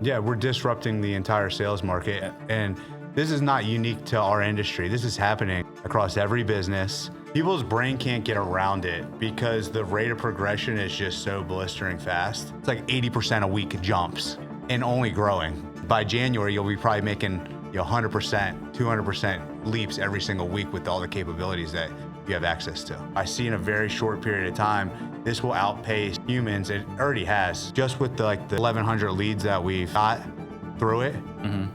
Yeah, we're disrupting the entire sales market. And this is not unique to our industry. This is happening across every business. People's brain can't get around it because the rate of progression is just so blistering fast. It's like 80% a week jumps and only growing. By January, you'll be probably making 100%, 200% leaps every single week with all the capabilities that you have access to. I see in a very short period of time, this will outpace humans. It already has. Just with the 1,100 leads that we've got through it,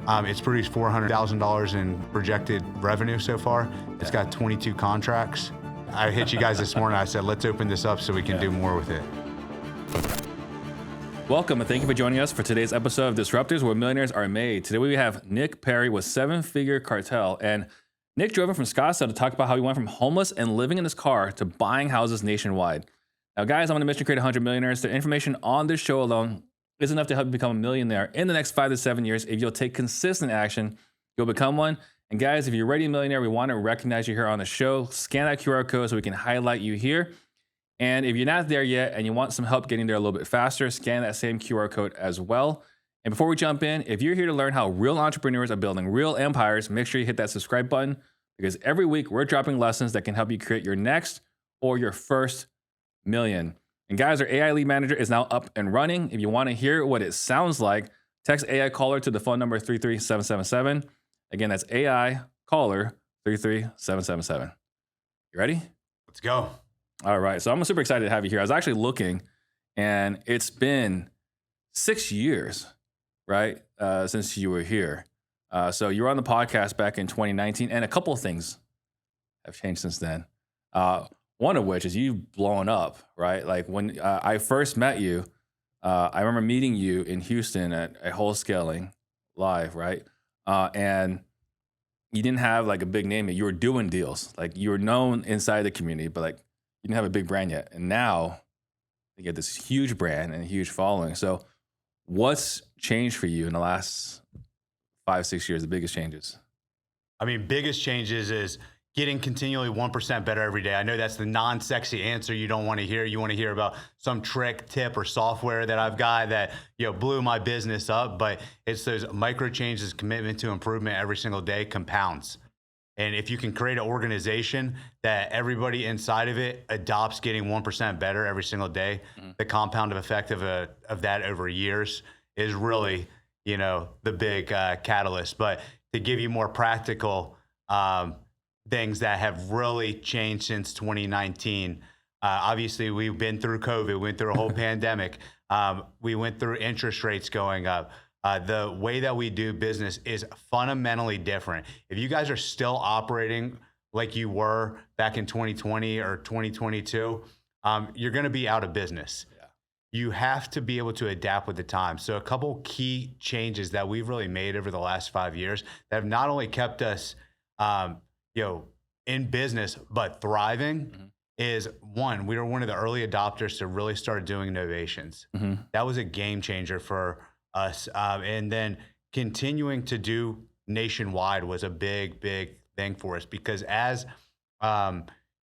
it's produced $400,000 in projected revenue so far. It's got 22 contracts. I hit you guys this morning. I said, let's open this up so we can do more with it. Welcome and thank you for joining us for today's episode of Disruptors, where millionaires are made. Today we have Nick Perry with Seven Figure Cartel, and Nick drove in from Scottsdale to talk about how he went from homeless and living in his car to buying houses nationwide. Now, guys, I'm on a mission to create 100 millionaires. The information on this show alone is enough to help you become a millionaire in the next 5 to 7 years. If you'll take consistent action, you'll become one. And guys, if you're already a millionaire, we want to recognize you here on the show. Scan that QR code so we can highlight you here. And if you're not there yet and you want some help getting there a little bit faster, scan that same QR code as well. And before we jump in, if you're here to learn how real entrepreneurs are building real empires, make sure you hit that subscribe button, because every week we're dropping lessons that can help you create your next or your first million. And guys, our AI lead manager is now up and running. If you want to hear what it sounds like, text AI caller to the phone number 33777. Again, that's AI caller 33777. You ready? Let's go. All right. So I'm super excited to have you here. I was actually looking, and it's been 6 years, right, since you were here. So you were on the podcast back in 2019, and a couple of things have changed since then. One of which is you've blown up, right? Like when I first met you, I remember meeting you in Houston at Wholesaling Live, right? And you didn't have like a big name yet. You were doing deals. Like you were known inside the community, but like you didn't have a big brand yet. And now you get this huge brand and a huge following. So what's changed for you in the last 5-6 years, the biggest changes? I mean, biggest changes is getting continually 1% better every day. I know that's the non-sexy answer you don't want to hear. You want to hear about some trick, tip, or software that I've got that blew my business up. But it's those micro changes, commitment to improvement every single day compounds. And if you can create an organization that everybody inside of it adopts getting 1% better every single day, the compound effect of that over years is really, the big catalyst. But to give you more practical things that have really changed since 2019, obviously we've been through COVID, we went through a whole pandemic. We went through interest rates going up. The way that we do business is fundamentally different. If you guys are still operating like you were back in 2020 or 2022, you're going to be out of business. Yeah. You have to be able to adapt with the time. So a couple key changes that we've really made over the last 5 years that have not only kept us, in business, but thriving is one, we were one of the early adopters to really start doing innovations. That was a game changer for us. And then continuing to do nationwide was a big, big thing for us because as,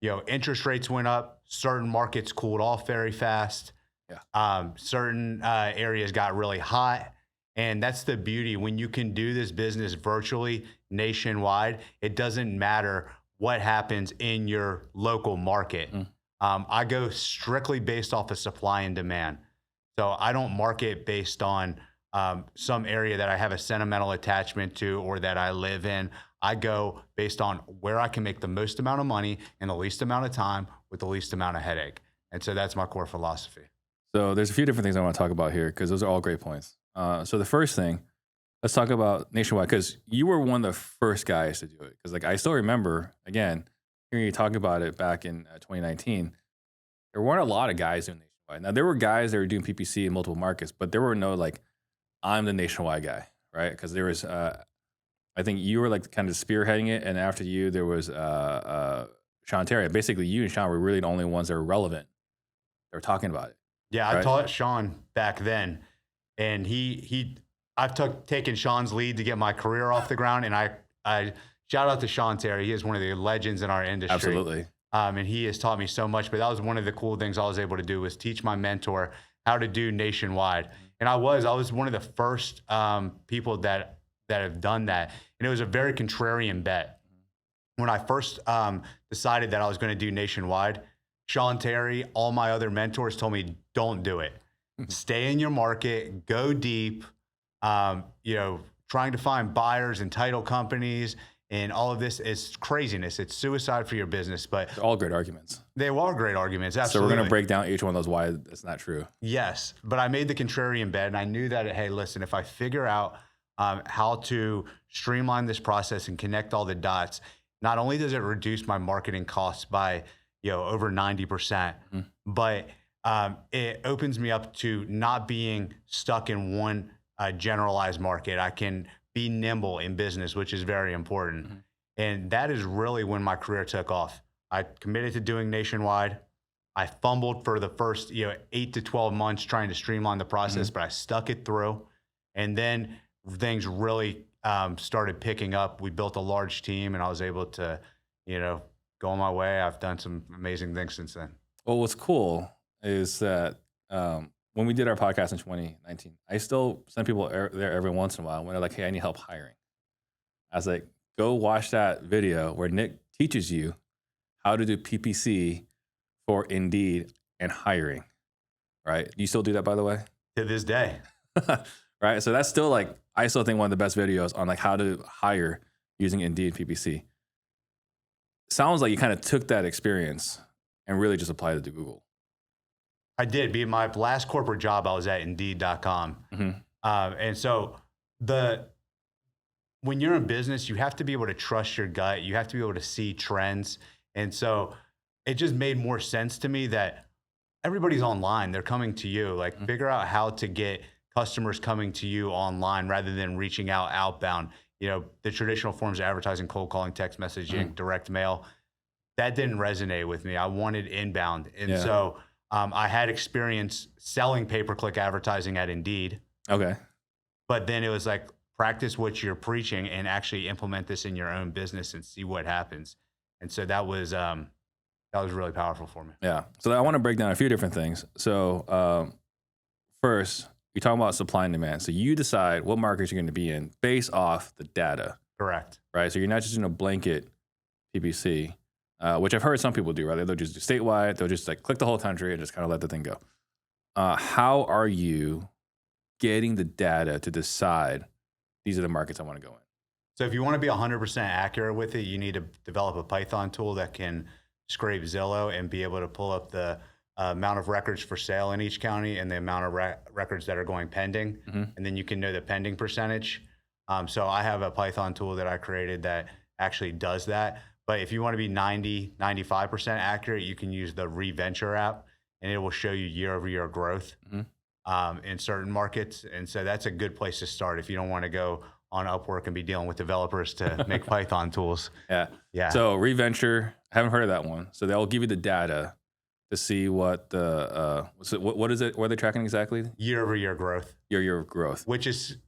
interest rates went up, certain markets cooled off very fast. Yeah. Certain areas got really hot. And that's the beauty. When you can do this business virtually nationwide, it doesn't matter what happens in your local market. I go strictly based off of supply and demand. So I don't market based on some area that I have a sentimental attachment to or that I live in. I go based on where I can make the most amount of money in the least amount of time with the least amount of headache. And so that's my core philosophy. So there's a few different things I want to talk about here because those are all great points. So the first thing, let's talk about nationwide, because you were one of the first guys to do it. Because I still remember, again, hearing you talk about it back in 2019, there weren't a lot of guys doing nationwide. Now, there were guys that were doing PPC in multiple markets, but there were no I'm the nationwide guy, right? Because there was, I think you were kind of spearheading it, and after you, there was Sean Terry. Basically, you and Sean were really the only ones that were relevant. They were talking about it. Yeah, right? I taught Sean back then. And I've taken Sean's lead to get my career off the ground. And I shout out to Sean Terry. He is one of the legends in our industry. Absolutely. And he has taught me so much. But that was one of the cool things I was able to do was teach my mentor how to do nationwide. And I was one of the first people that have done that. And it was a very contrarian bet. When I first decided that I was going to do nationwide, Sean Terry, all my other mentors told me, don't do it. Stay in your market, go deep, trying to find buyers and title companies and all of this is craziness. It's suicide for your business, but They're all great arguments. they are great arguments. Absolutely. So we're going to break down each one of those why it's not true. Yes, but I made the contrarian bet, and I knew that, hey, listen, if I figure out how to streamline this process and connect all the dots, not only does it reduce my marketing costs by over 90%, but it opens me up to not being stuck in one generalized market. I can be nimble in business, which is very important. And that is really when my career took off. I committed to doing nationwide. I fumbled for the first 8 to 12 months trying to streamline the process, but I stuck it through. And then things really started picking up. We built a large team, and I was able to, go on my way. I've done some amazing things since then. Well, what's cool is that when we did our podcast in 2019, I still send people there every once in a while when they're like, hey, I need help hiring. I was like, go watch that video where Nick teaches you how to do PPC for Indeed and hiring, right? You still do that, by the way? To this day. Right? So that's still I still think one of the best videos on how to hire using Indeed PPC. Sounds like you kind of took that experience and really just applied it to Google. I did. Be my last corporate job, I was at Indeed.com. And so when you're in business, you have to be able to trust your gut. You have to be able to see trends. And so it just made more sense to me that everybody's online. They're coming to you. Figure out how to get customers coming to you online rather than reaching out outbound. The traditional forms of advertising, cold calling, text messaging, direct mail, that didn't resonate with me. I wanted inbound. And so I had experience selling pay-per-click advertising at Indeed. Okay. But then it was practice what you're preaching and actually implement this in your own business and see what happens. And so that was really powerful for me. Yeah. So I want to break down a few different things. So first, you're talking about supply and demand. So you decide what markets you're going to be in based off the data. Correct. Right. So you're not just in a blanket PPC, which I've heard some people do, right? They'll just do statewide. They'll just click the whole country and just kind of let the thing go. How are you getting the data to decide these are the markets I want to go in? So if you want to be 100% accurate with it, you need to develop a Python tool that can scrape Zillow and be able to pull up the amount of records for sale in each county and the amount of records that are going pending. And then you can know the pending percentage. So I have a Python tool that I created that actually does that. But if you want to be 95% accurate, you can use the Reventure app, and it will show you year-over-year growth in certain markets. And so that's a good place to start if you don't want to go on Upwork and be dealing with developers to make Python tools. Yeah. So Reventure, I haven't heard of that one. So they'll give you the data to see what the what is it? What are they tracking exactly? Year-over-year growth. Year growth, which is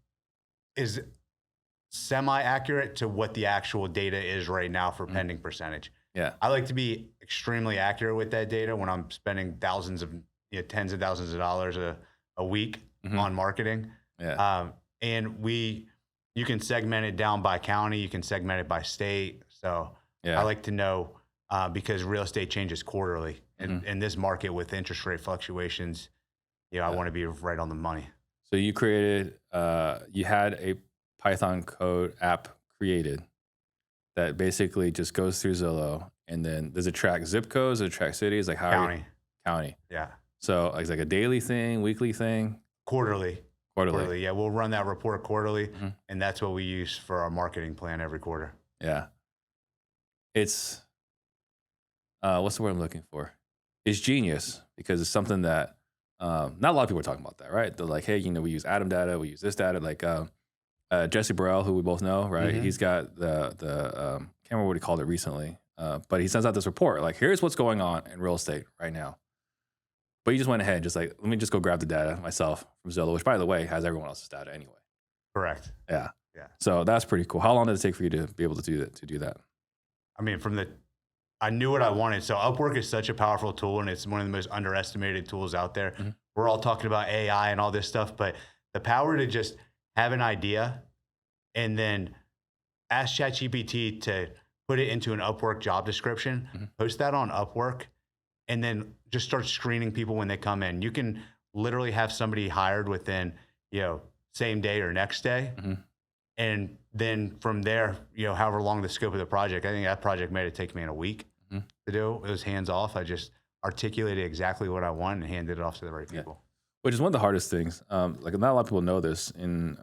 semi-accurate to what the actual data is right now for pending percentage. Yeah. I like to be extremely accurate with that data when I'm spending tens of thousands of dollars a week on marketing. Yeah. And you can segment it down by county, you can segment it by state. So I like to know because real estate changes quarterly. And in this market with interest rate fluctuations, I want to be right on the money. So you created, you had a Python code app created that basically just goes through Zillow, and then does it track zip codes? Does it track cities? County. Yeah. So it's a daily thing, weekly thing? Quarterly. Yeah, we'll run that report quarterly, and that's what we use for our marketing plan every quarter. Yeah. It's, what's the word I'm looking for? It's genius because it's something that not a lot of people are talking about that, right? They're like, hey, we use Atom data, we use this data. Jesse Burrell, who we both know, right? He's got the can't remember what he called it recently, but he sends out this report here's what's going on in real estate right now. But he just went ahead, let me just go grab the data myself from Zillow, which by the way has everyone else's data anyway. Correct. Yeah. So that's pretty cool. How long did it take for you to be able to do that? I mean, I knew what I wanted. So Upwork is such a powerful tool, and it's one of the most underestimated tools out there. we're all talking about AI and all this stuff, but the power to just have an idea and then ask ChatGPT to put it into an Upwork job description, post that on Upwork, and then just start screening people when they come in. You can literally have somebody hired within, same day or next day. And then from there, however long the scope of the project, I think that project made it take me in a week to do. It was hands off. I just articulated exactly what I want and handed it off to the right people. Which is one of the hardest things. Like not a lot of people know this in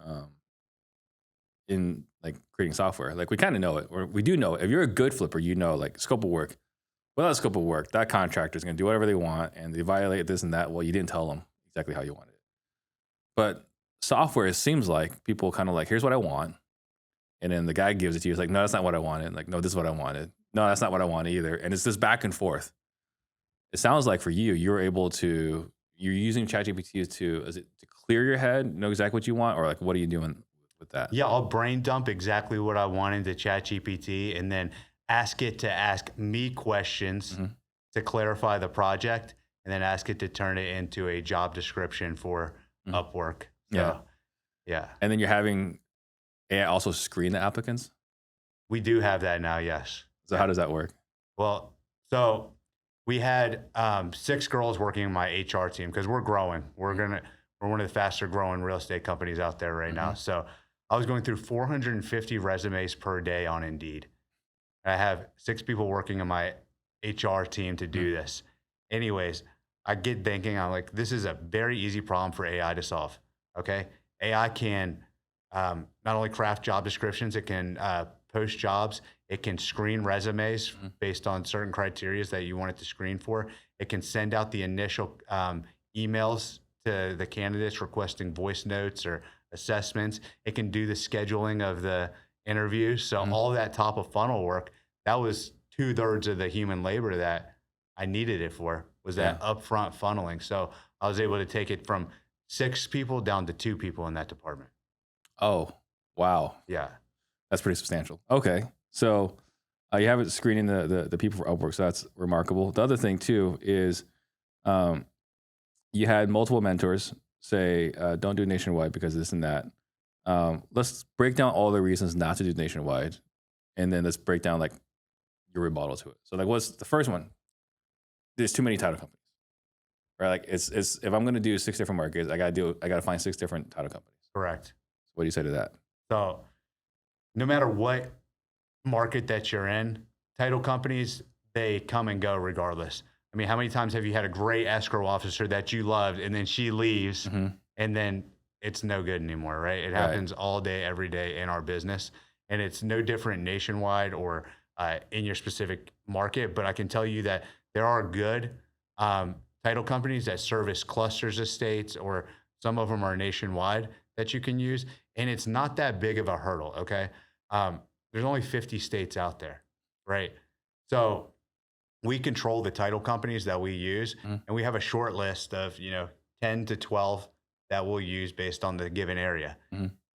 like creating software. Like we kind of know it, or we do know it. If you're a good flipper, like scope of work. Without a scope of work, that contractor is going to do whatever they want, and they violate this and that. Well, you didn't tell them exactly how you wanted it. But software, it seems like people kind of like, here's what I want. And then the guy gives it to you. It's like, no, that's not what I wanted. Like, no, this is what I wanted. No, that's not what I want either. And it's this back and forth. It sounds like for you, you're using ChatGPT to clear your head, know exactly what you want, or like, what are you doing with that? Yeah, I'll brain dump exactly what I want into ChatGPT and then ask it to ask me questions to clarify the project, and then ask it to turn it into a job description for Upwork. So, yeah. And then you're having AI also screen the applicants? We do have that now, yes. So how does that work? Well, so we had 6 girls working in my HR team because we're growing. We're one of the faster growing real estate companies out there right now. So I was going through 450 resumes per day on Indeed. I have 6 people working in my HR team to do this. Anyways, I get thinking, I'm like, this is a very easy problem for AI to solve. Okay. AI can not only craft job descriptions, it can post jobs. It can screen resumes based on certain criteria that you want it to screen for. It can send out the initial emails to the candidates requesting voice notes or assessments. It can do the scheduling of the interviews. So all of that top of funnel work, that was 2/3 of the human labor that I needed it for, was that upfront funneling. So I was able to take it from 6 people down to 2 people in that department. Oh, wow. Yeah. That's pretty substantial. Okay. So you have it screening the people for Upwork. So that's remarkable. The other thing too is you had multiple mentors say, don't do nationwide because of this and that. Let's break down all the reasons not to do nationwide. And then let's break down like your rebuttal to it. So like, what's the first one? There's too many title companies, right? Like it's if I'm going to do 6 different markets, I got to find 6 different title companies. Correct. What do you say to that? So no matter what market that you're in, title companies, they come and go regardless. I mean, how many times have you had a great escrow officer that you loved and then she leaves and then it's no good anymore, right? It happens all day, every day in our business. And it's no different nationwide or in your specific market. But I can tell you that there are good title companies that service clusters of states, or some of them are nationwide that you can use. And it's not that big of a hurdle, okay? There's only 50 states out there, right? So we control the title companies that we use, and we have a short list of 10 to 12 that we'll use based on the given area.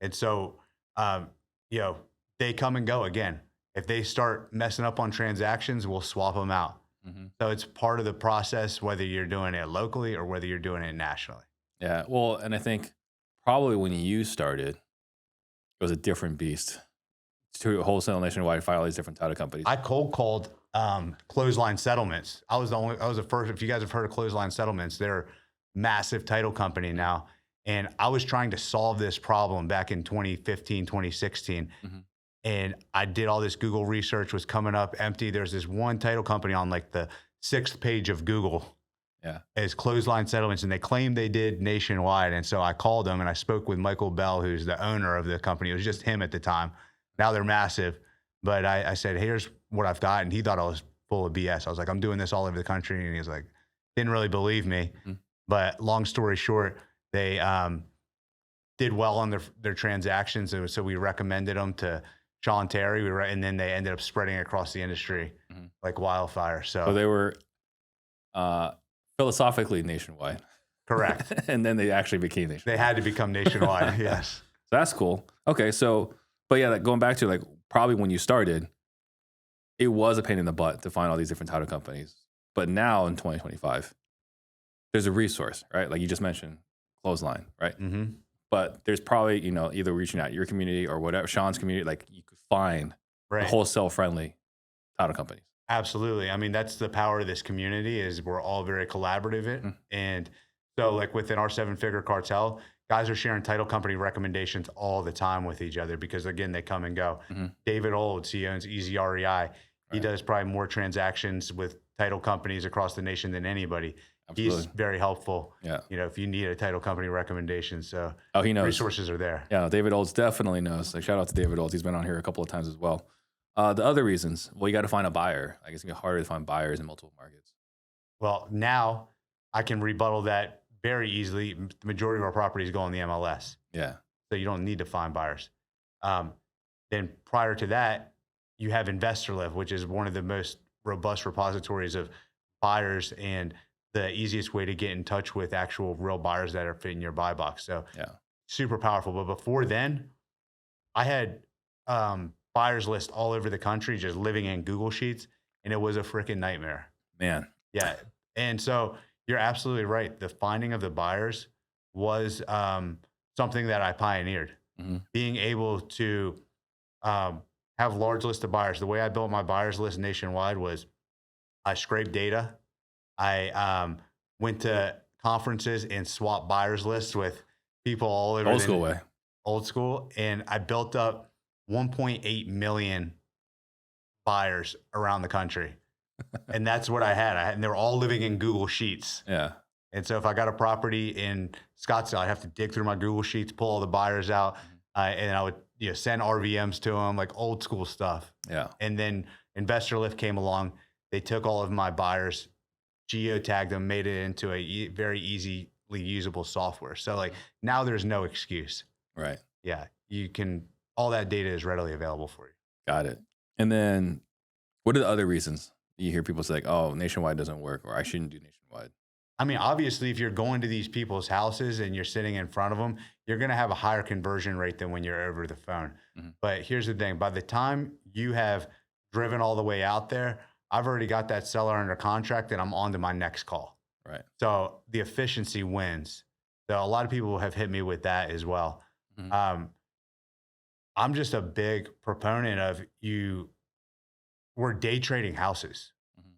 And so they come and go. Again, if they start messing up on transactions, we'll swap them out. So it's part of the process, whether you're doing it locally or whether you're doing it nationally. Yeah, well, and I think probably when you started, it was a different beast. To wholesale nationwide, find all these different title companies. I cold called Clothesline Settlements. I was the first. If you guys have heard of Clothesline Settlements, they're a massive title company now. And I was trying to solve this problem back in 2015, 2016. And I did all this Google research, was coming up empty. There's this one title company on like the 6th page of Google. As Clothesline Settlements, and they claimed they did nationwide. And so I called them and I spoke with Michael Bell, who's the owner of the company. It was just him at the time. Now they're massive. But I said, here's what I've got. And he thought I was full of BS. I was like, I'm doing this all over the country. And he was like, didn't really believe me. But long story short, they did well on their transactions. And so we recommended them to Sean Terry. And then they ended up spreading across the industry like wildfire. So they were philosophically nationwide. Correct. And then they actually became nationwide. They had to become nationwide. Yes. So that's cool. Okay. So, but yeah, like going back to like probably when you started, it was a pain in the butt to find all these different title companies. But now in 2025, there's a resource, right? Like you just mentioned, clothesline, right? Mm-hmm. But there's probably, either reaching out your community or whatever, Sean's community, like you could find the Right. wholesale friendly title companies. Absolutely. I mean, that's the power of this community is we're all very collaborative. And so like within our Seven Figure Cartel, guys are sharing title company recommendations all the time with each other because again, they come and go. Mm-hmm. David Olds, he owns Easy REI. He Right. does probably more transactions with title companies across the nation than anybody. Absolutely. He's very helpful. Yeah. If you need a title company recommendation. So He knows. resources are there. Yeah, David Olds definitely knows. Like shout out to David Olds. He's been on here a couple of times as well. The other reasons, well, you got to find a buyer. I guess it's gonna be harder to find buyers in multiple markets. Well, now I can rebuttal that very easily. The majority of our properties go on the MLS. Yeah. So you don't need to find buyers. Then prior to that, you have InvestorLive, which is one of the most robust repositories of buyers and the easiest way to get in touch with actual real buyers that are fitting your buy box. So Yeah. super powerful. But before then, I had buyers list all over the country just living in Google Sheets, and it was a freaking nightmare. Man. Yeah. And so you're absolutely right. The finding of the buyers was something that I pioneered. Mm-hmm. Being able to have large list of buyers. The way I built my buyers list nationwide was I scraped data. I went to conferences and swapped buyers lists with people all over Old school way. Old school. And I built up 1.8 million buyers around the country. And that's what I had. And they were all living in Google Sheets. Yeah. And so if I got a property in Scottsdale, I'd have to dig through my Google Sheets, pull all the buyers out, and I would send RVMs to them, like old school stuff. Yeah. And then InvestorLift came along. They took all of my buyers, geotagged them, made it into a very easily usable software. So like now there's no excuse. Right. Yeah. You can, all that data is readily available for you. Got it. And then what are the other reasons you hear people say like, oh, nationwide doesn't work or I shouldn't do nationwide? I mean, obviously, if you're going to these people's houses and you're sitting in front of them, you're going to have a higher conversion rate than when you're over the phone. Mm-hmm. But here's the thing. By the time you have driven all the way out there, I've already got that seller under contract and I'm on to my next call. Right. So the efficiency wins. So a lot of people have hit me with that as well. Mm-hmm. I'm just a big proponent of we're day trading houses. Mm-hmm.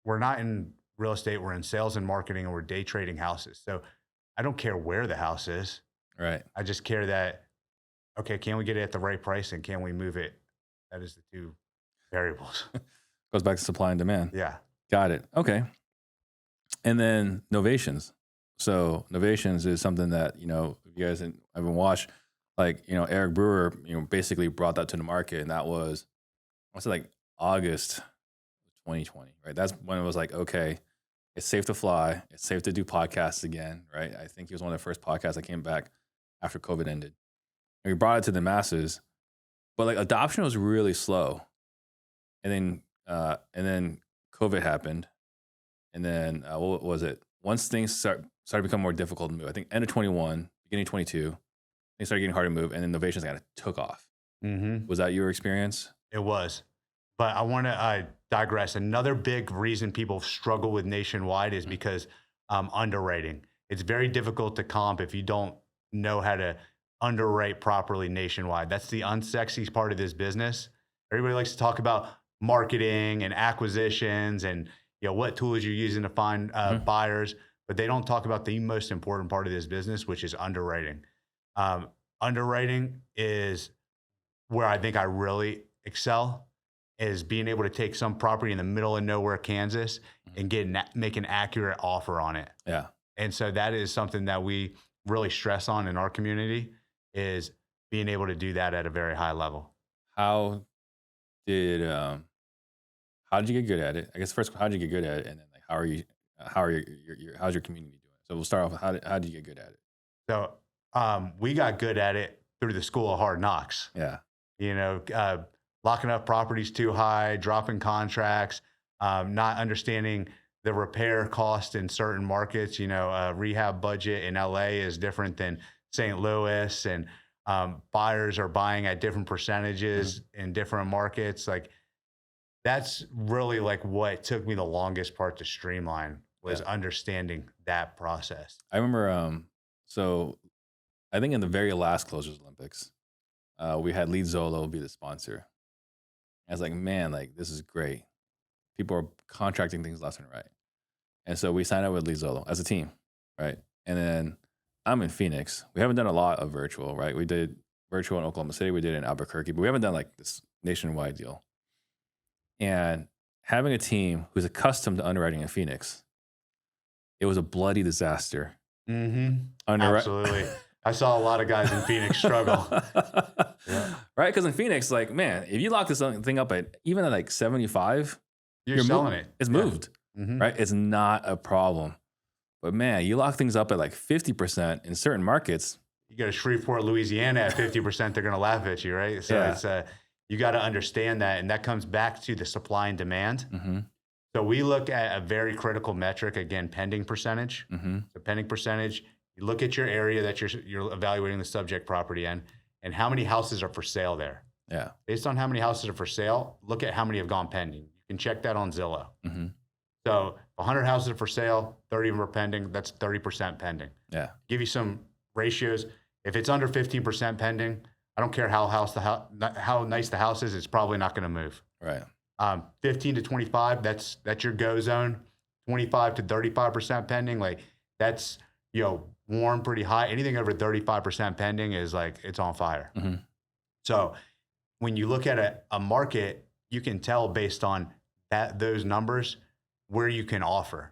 We're not in real estate, we're in sales and marketing, and we're day trading houses. So I don't care where the house is. Right. I just care that, okay, can we get it at the right price and can we move it? That is the two variables. Goes back to supply and demand. Yeah. Got it. Okay. And then novations. So novations is something that, if you guys haven't watched, like, Eric Brewer, basically brought that to the market. And that was, what's it like August 2020, right? That's when it was like, okay, it's safe to fly. It's safe to do podcasts again, right? I think he was one of the first podcasts that came back after COVID ended. And we brought it to the masses, but like adoption was really slow. And then COVID happened. And then what was it? Once things started to become more difficult to move, I think end of 21, beginning of 22, things started getting hard to move. And then novations kind of took off. Mm-hmm. Was that your experience? It was. But I want to digress. Another big reason people struggle with nationwide is because underwriting. It's very difficult to comp if you don't know how to underwrite properly nationwide. That's the unsexy part of this business. Everybody likes to talk about marketing and acquisitions and what tools you're using to find buyers, but they don't talk about the most important part of this business, which is underwriting. Underwriting is where I think I really excel. Is being able to take some property in the middle of nowhere, Kansas, and make an accurate offer on it. Yeah. And so that is something that we really stress on in our community is being able to do that at a very high level. How did you get good at it? I guess first, how did you get good at it? And then like, how's your community doing? So we'll start off with how did you get good at it? So we got good at it through the school of hard knocks. Yeah. Locking up properties too high, dropping contracts, not understanding the repair cost in certain markets. Rehab budget in LA is different than St. Louis, and buyers are buying at different percentages in different markets. Like that's really like what took me the longest part to streamline was understanding that process. I remember, so I think in the very last Closers Olympics, we had Lead Zolo be the sponsor. I was like, man, like this is great. People are contracting things left and right. And so we signed up with Lead Zolo as a team, right? And then I'm in Phoenix. We haven't done a lot of virtual, right? We did virtual in Oklahoma City. We did it in Albuquerque, but we haven't done like this nationwide deal. And having a team who's accustomed to underwriting in Phoenix, it was a bloody disaster. Absolutely. I saw a lot of guys in Phoenix struggle. Right? Because in Phoenix, like, man, if you lock this thing up at even at like 75, you're selling it. It's moved, right? It's not a problem. But man, you lock things up at like 50% in certain markets. You go to Shreveport, Louisiana at 50%, they're going to laugh at you, right? So it's you got to understand that. And that comes back to the supply and demand. So we look at a very critical metric, again, pending percentage. The pending percentage, you look at your area that you're evaluating the subject property in, and how many houses are for sale there. Based on how many houses are for sale, look at how many have gone pending. You can check that on Zillow. So 100 houses are for sale, 30 of them are pending. That's 30% pending. Give you some ratios. If it's under 15% pending, I don't care how nice the house is, it's probably not going to move. 15 to 25, that's your go zone. 25 to 35% pending, like that's warm pretty high. Anything over 35% pending is like it's on fire. So when you look at a market, you can tell based on those numbers where you can offer.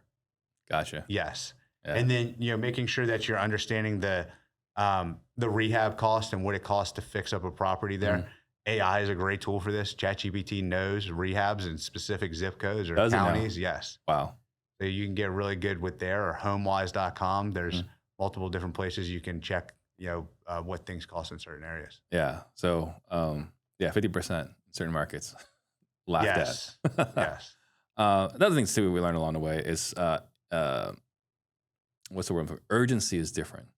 Gotcha. Yes. And then making sure that you're understanding the rehab cost and what it costs to fix up a property there. AI is a great tool for this. ChatGPT knows rehabs in specific zip codes or counties. Yes. Wow. So you can get really good with there, or homewise.com. There's multiple different places you can check, what things cost in certain areas. So, 50% in certain markets. Laughed at. Yes. Another thing too we learned along the way is what's the word? Urgency is different.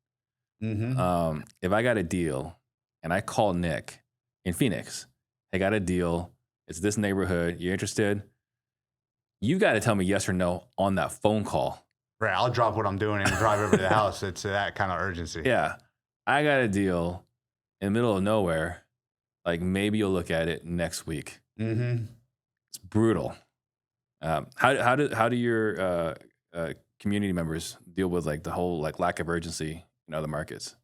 If I got a deal and I call Nick in Phoenix, I got a deal. It's this neighborhood. You interested? You got to tell me yes or no on that phone call. Right. I'll drop what I'm doing and drive over to the house. It's that kind of urgency. I got a deal in the middle of nowhere. Like maybe you'll look at it next week. It's brutal. How do your community members deal with like the whole like lack of urgency in other markets?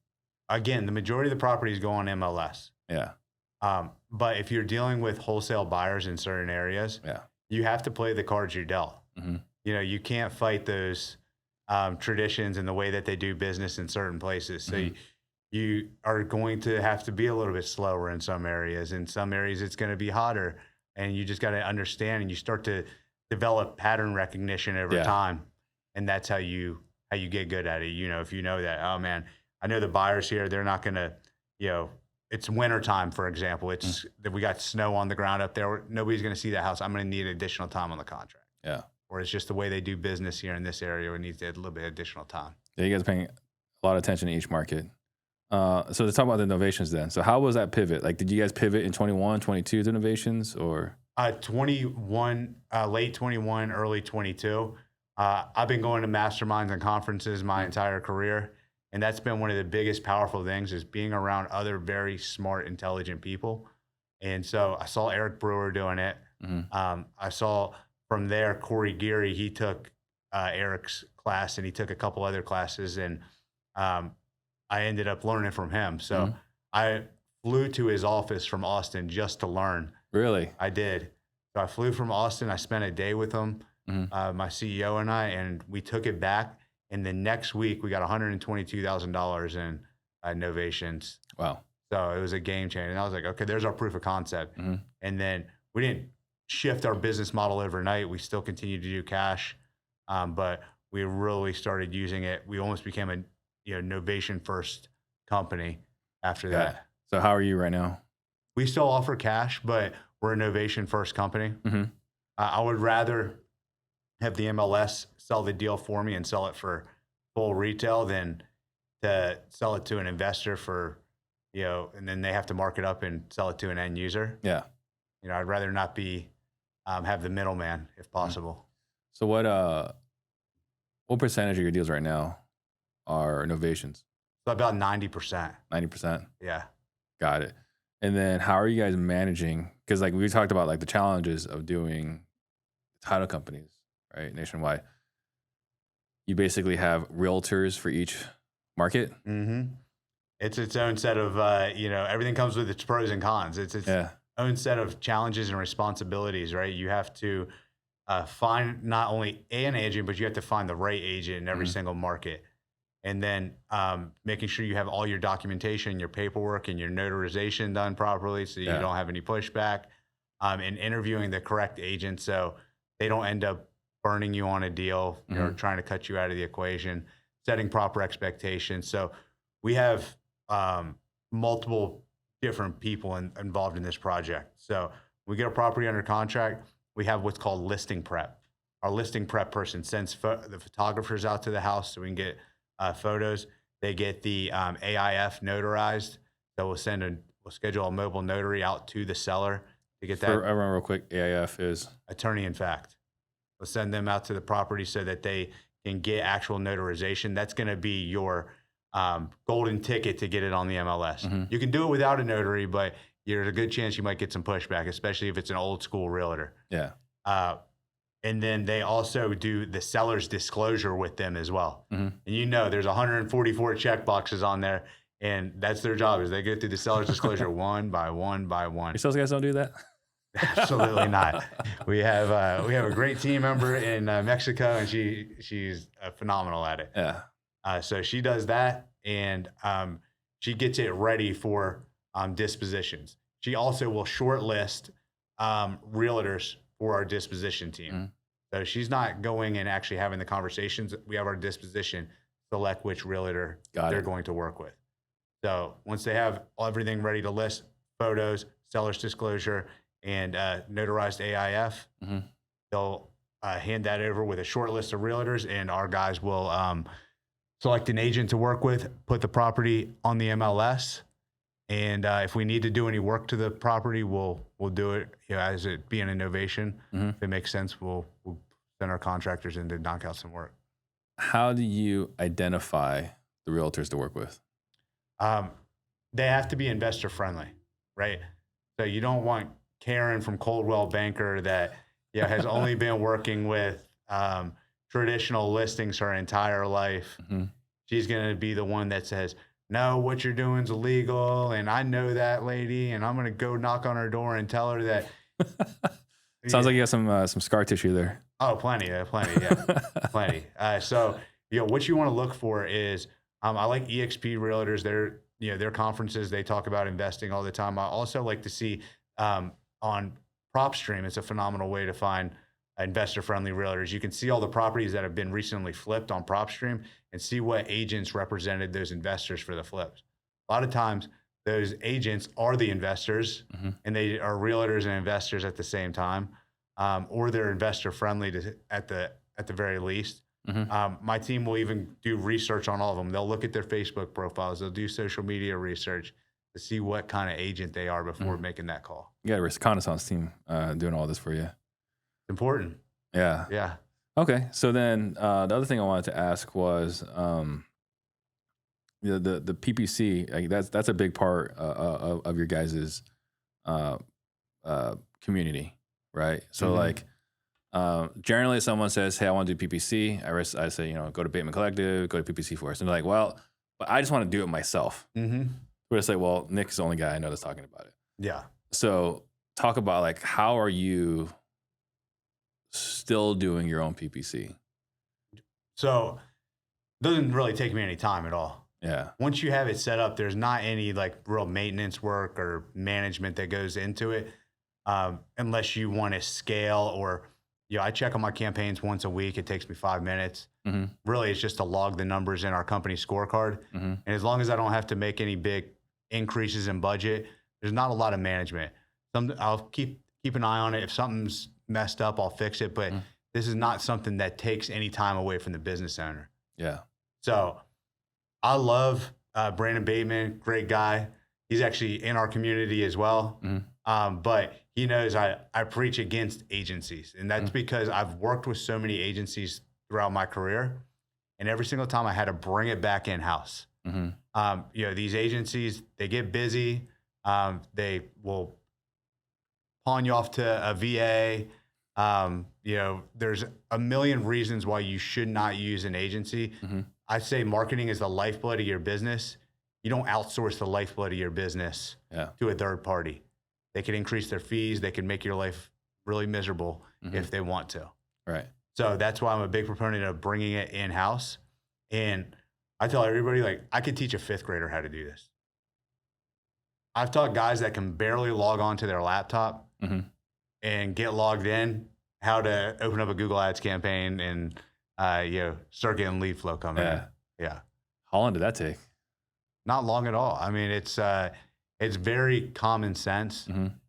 Again, the majority of the properties go on MLS. But if you're dealing with wholesale buyers in certain areas, you have to play the cards you're dealt. You can't fight those traditions and the way that they do business in certain places. So you are going to have to be a little bit slower in some areas. In some areas, it's going to be hotter, and you just got to understand, and you start to develop pattern recognition over time. And that's how you get good at it. If you know that, oh man, I know the buyers here, they're not going to, it's wintertime, for example. It's that we got snow on the ground up there. Nobody's going to see that house. I'm going to need additional time on the contract. Or it's just the way they do business here in this area. We need a little bit of additional time. You guys are paying a lot of attention to each market. So let's talk about the innovations then. So how was that pivot? Like, did you guys pivot in 21, 22 to innovations, or? 21, late 21, early 22. I've been going to masterminds and conferences my entire career. And that's been one of the biggest powerful things, is being around other very smart, intelligent people. And so I saw Eric Brewer doing it. I saw from there, Corey Geary, he took Eric's class, and he took a couple other classes, and I ended up learning from him. So I flew to his office from Austin just to learn. Really? I did. So I flew from Austin. I spent a day with him, my CEO and I, and we took it back. And the next week, we got $122,000 in innovations. Wow. So it was a game changer. And I was like, okay, there's our proof of concept. And then we didn't shift our business model overnight. We still continued to do cash, but we really started using it. We almost became a innovation first company after that. So how are you right now? We still offer cash, but we're an innovation first company. I would rather have the MLS sell the deal for me and sell it for full retail than to sell it to an investor for, and then they have to mark it up and sell it to an end user. I'd rather not be, have the middleman if possible. So what, What percentage of your deals right now are novations? So about 90%. 90%. Yeah. Got it. And then how are you guys managing? Because like we talked about like the challenges of doing title companies, right, nationwide. You basically have realtors for each market. Mm-hmm. It's its own set of, everything comes with its pros and cons. It's its own set of challenges and responsibilities, right? You have to find not only an agent, but you have to find the right agent in every single market. And then making sure you have all your documentation, your paperwork, and your notarization done properly so you don't have any pushback. And interviewing the correct agent so they don't end up burning you on a deal or trying to cut you out of the equation, setting proper expectations. So we have multiple different people involved in this project. So we get a property under contract, we have what's called listing prep. Our listing prep person sends the photographers out to the house so we can get photos. They get the AIF notarized. So we'll schedule a mobile notary out to the seller to get that. For everyone real quick, AIF is? Attorney in fact. We'll send them out to the property so that they can get actual notarization. That's going to be your golden ticket to get it on the MLS. You can do it without a notary, but there's a good chance you might get some pushback, especially if it's an old school realtor. Yeah. And then they also do the seller's disclosure with them as well. And there's 144 check boxes on there, and that's their job is they go through the seller's disclosure one by one by one. Your sales guys don't do that? Absolutely not. We have a great team member in Mexico, and she's phenomenal at it. Yeah. So she does that, and she gets it ready for dispositions. She also will shortlist realtors for our disposition team. So she's not going and actually having the conversations. We have our disposition select which realtor they're going to work with. So once they have everything ready to list, photos, seller's disclosure, and notarized AIF, they'll hand that over with a short list of realtors, and our guys will select an agent to work with, put the property on the MLS, and if we need to do any work to the property, we'll do it as it being an innovation. If it makes sense, we'll send our contractors in to knock out some work. How do you identify the realtors to work with? They have to be investor friendly, right? So you don't want Karen from Coldwell Banker that has only been working with traditional listings her entire life. She's going to be the one that says, no, what you're doing is illegal, and I know that lady, and I'm going to go knock on her door and tell her that. Sounds like you have some scar tissue there. Oh, plenty, yeah, plenty. So, what you want to look for is, I like EXP realtors. Their conferences, they talk about investing all the time. I also like to see on PropStream, it's a phenomenal way to find investor-friendly realtors. You can see all the properties that have been recently flipped on PropStream and see what agents represented those investors for the flips. A lot of times, those agents are the investors, and they are realtors and investors at the same time, or they're investor-friendly at the very least. My team will even do research on all of them. They'll look at their Facebook profiles. They'll do social media research to see what kind of agent they are before making that call. You got a reconnaissance team doing all this for you. Important. Yeah. Okay. So then the other thing I wanted to ask was the PPC. Like that's a big part of your guys's community, right? So like generally, someone says, "Hey, I want to do PPC." I say, go to Bateman Collective, go to PPC for us, and they're like, "Well, but I just want to do it myself." But it's like, well, Nick's the only guy I know that's talking about it. Yeah. So talk about like how are you still doing your own PPC? So it doesn't really take me any time at all. Yeah. Once you have it set up, there's not any like real maintenance work or management that goes into it, unless you want to scale or, I check on my campaigns once a week. It takes me 5 minutes. Really, it's just to log the numbers in our company scorecard. And as long as I don't have to make any big increases in budget, there's not a lot of management. I'll keep an eye on it. If something's messed up, I'll fix it. But this is not something that takes any time away from the business owner. Yeah. So I love Brandon Bateman, great guy. He's actually in our community as well. But he knows I preach against agencies. And that's because I've worked with so many agencies throughout my career. and every single time I had to bring it back in house. These agencies, they get busy. They will pawn you off to a VA. There's a million reasons why you should not use an agency. I say marketing is the lifeblood of your business. You don't outsource the lifeblood of your business to a third party. They can increase their fees. They can make your life really miserable if they want to. Right. So that's why I'm a big proponent of bringing it in-house. And I tell everybody, like, I could teach a 5th grader how to do this. I've taught guys that can barely log on to their laptop and get logged in how to open up a Google Ads campaign and start getting lead flow coming in. Yeah. How long did that take? Not long at all. I mean, it's very common sense.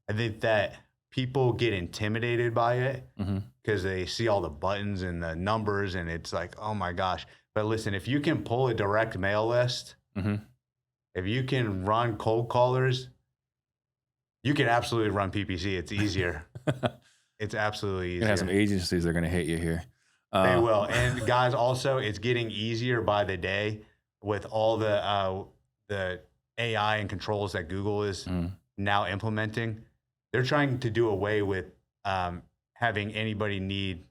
I think that people get intimidated by it because they see all the buttons and the numbers, and it's like, oh my gosh. But listen, if you can pull a direct mail list, if you can run cold callers, you can absolutely run PPC. It's easier. It's absolutely easier. You have some agencies that are going to hate you here. They will. And guys, also, it's getting easier by the day with all the AI and controls that Google is now implementing. They're trying to do away with having anybody need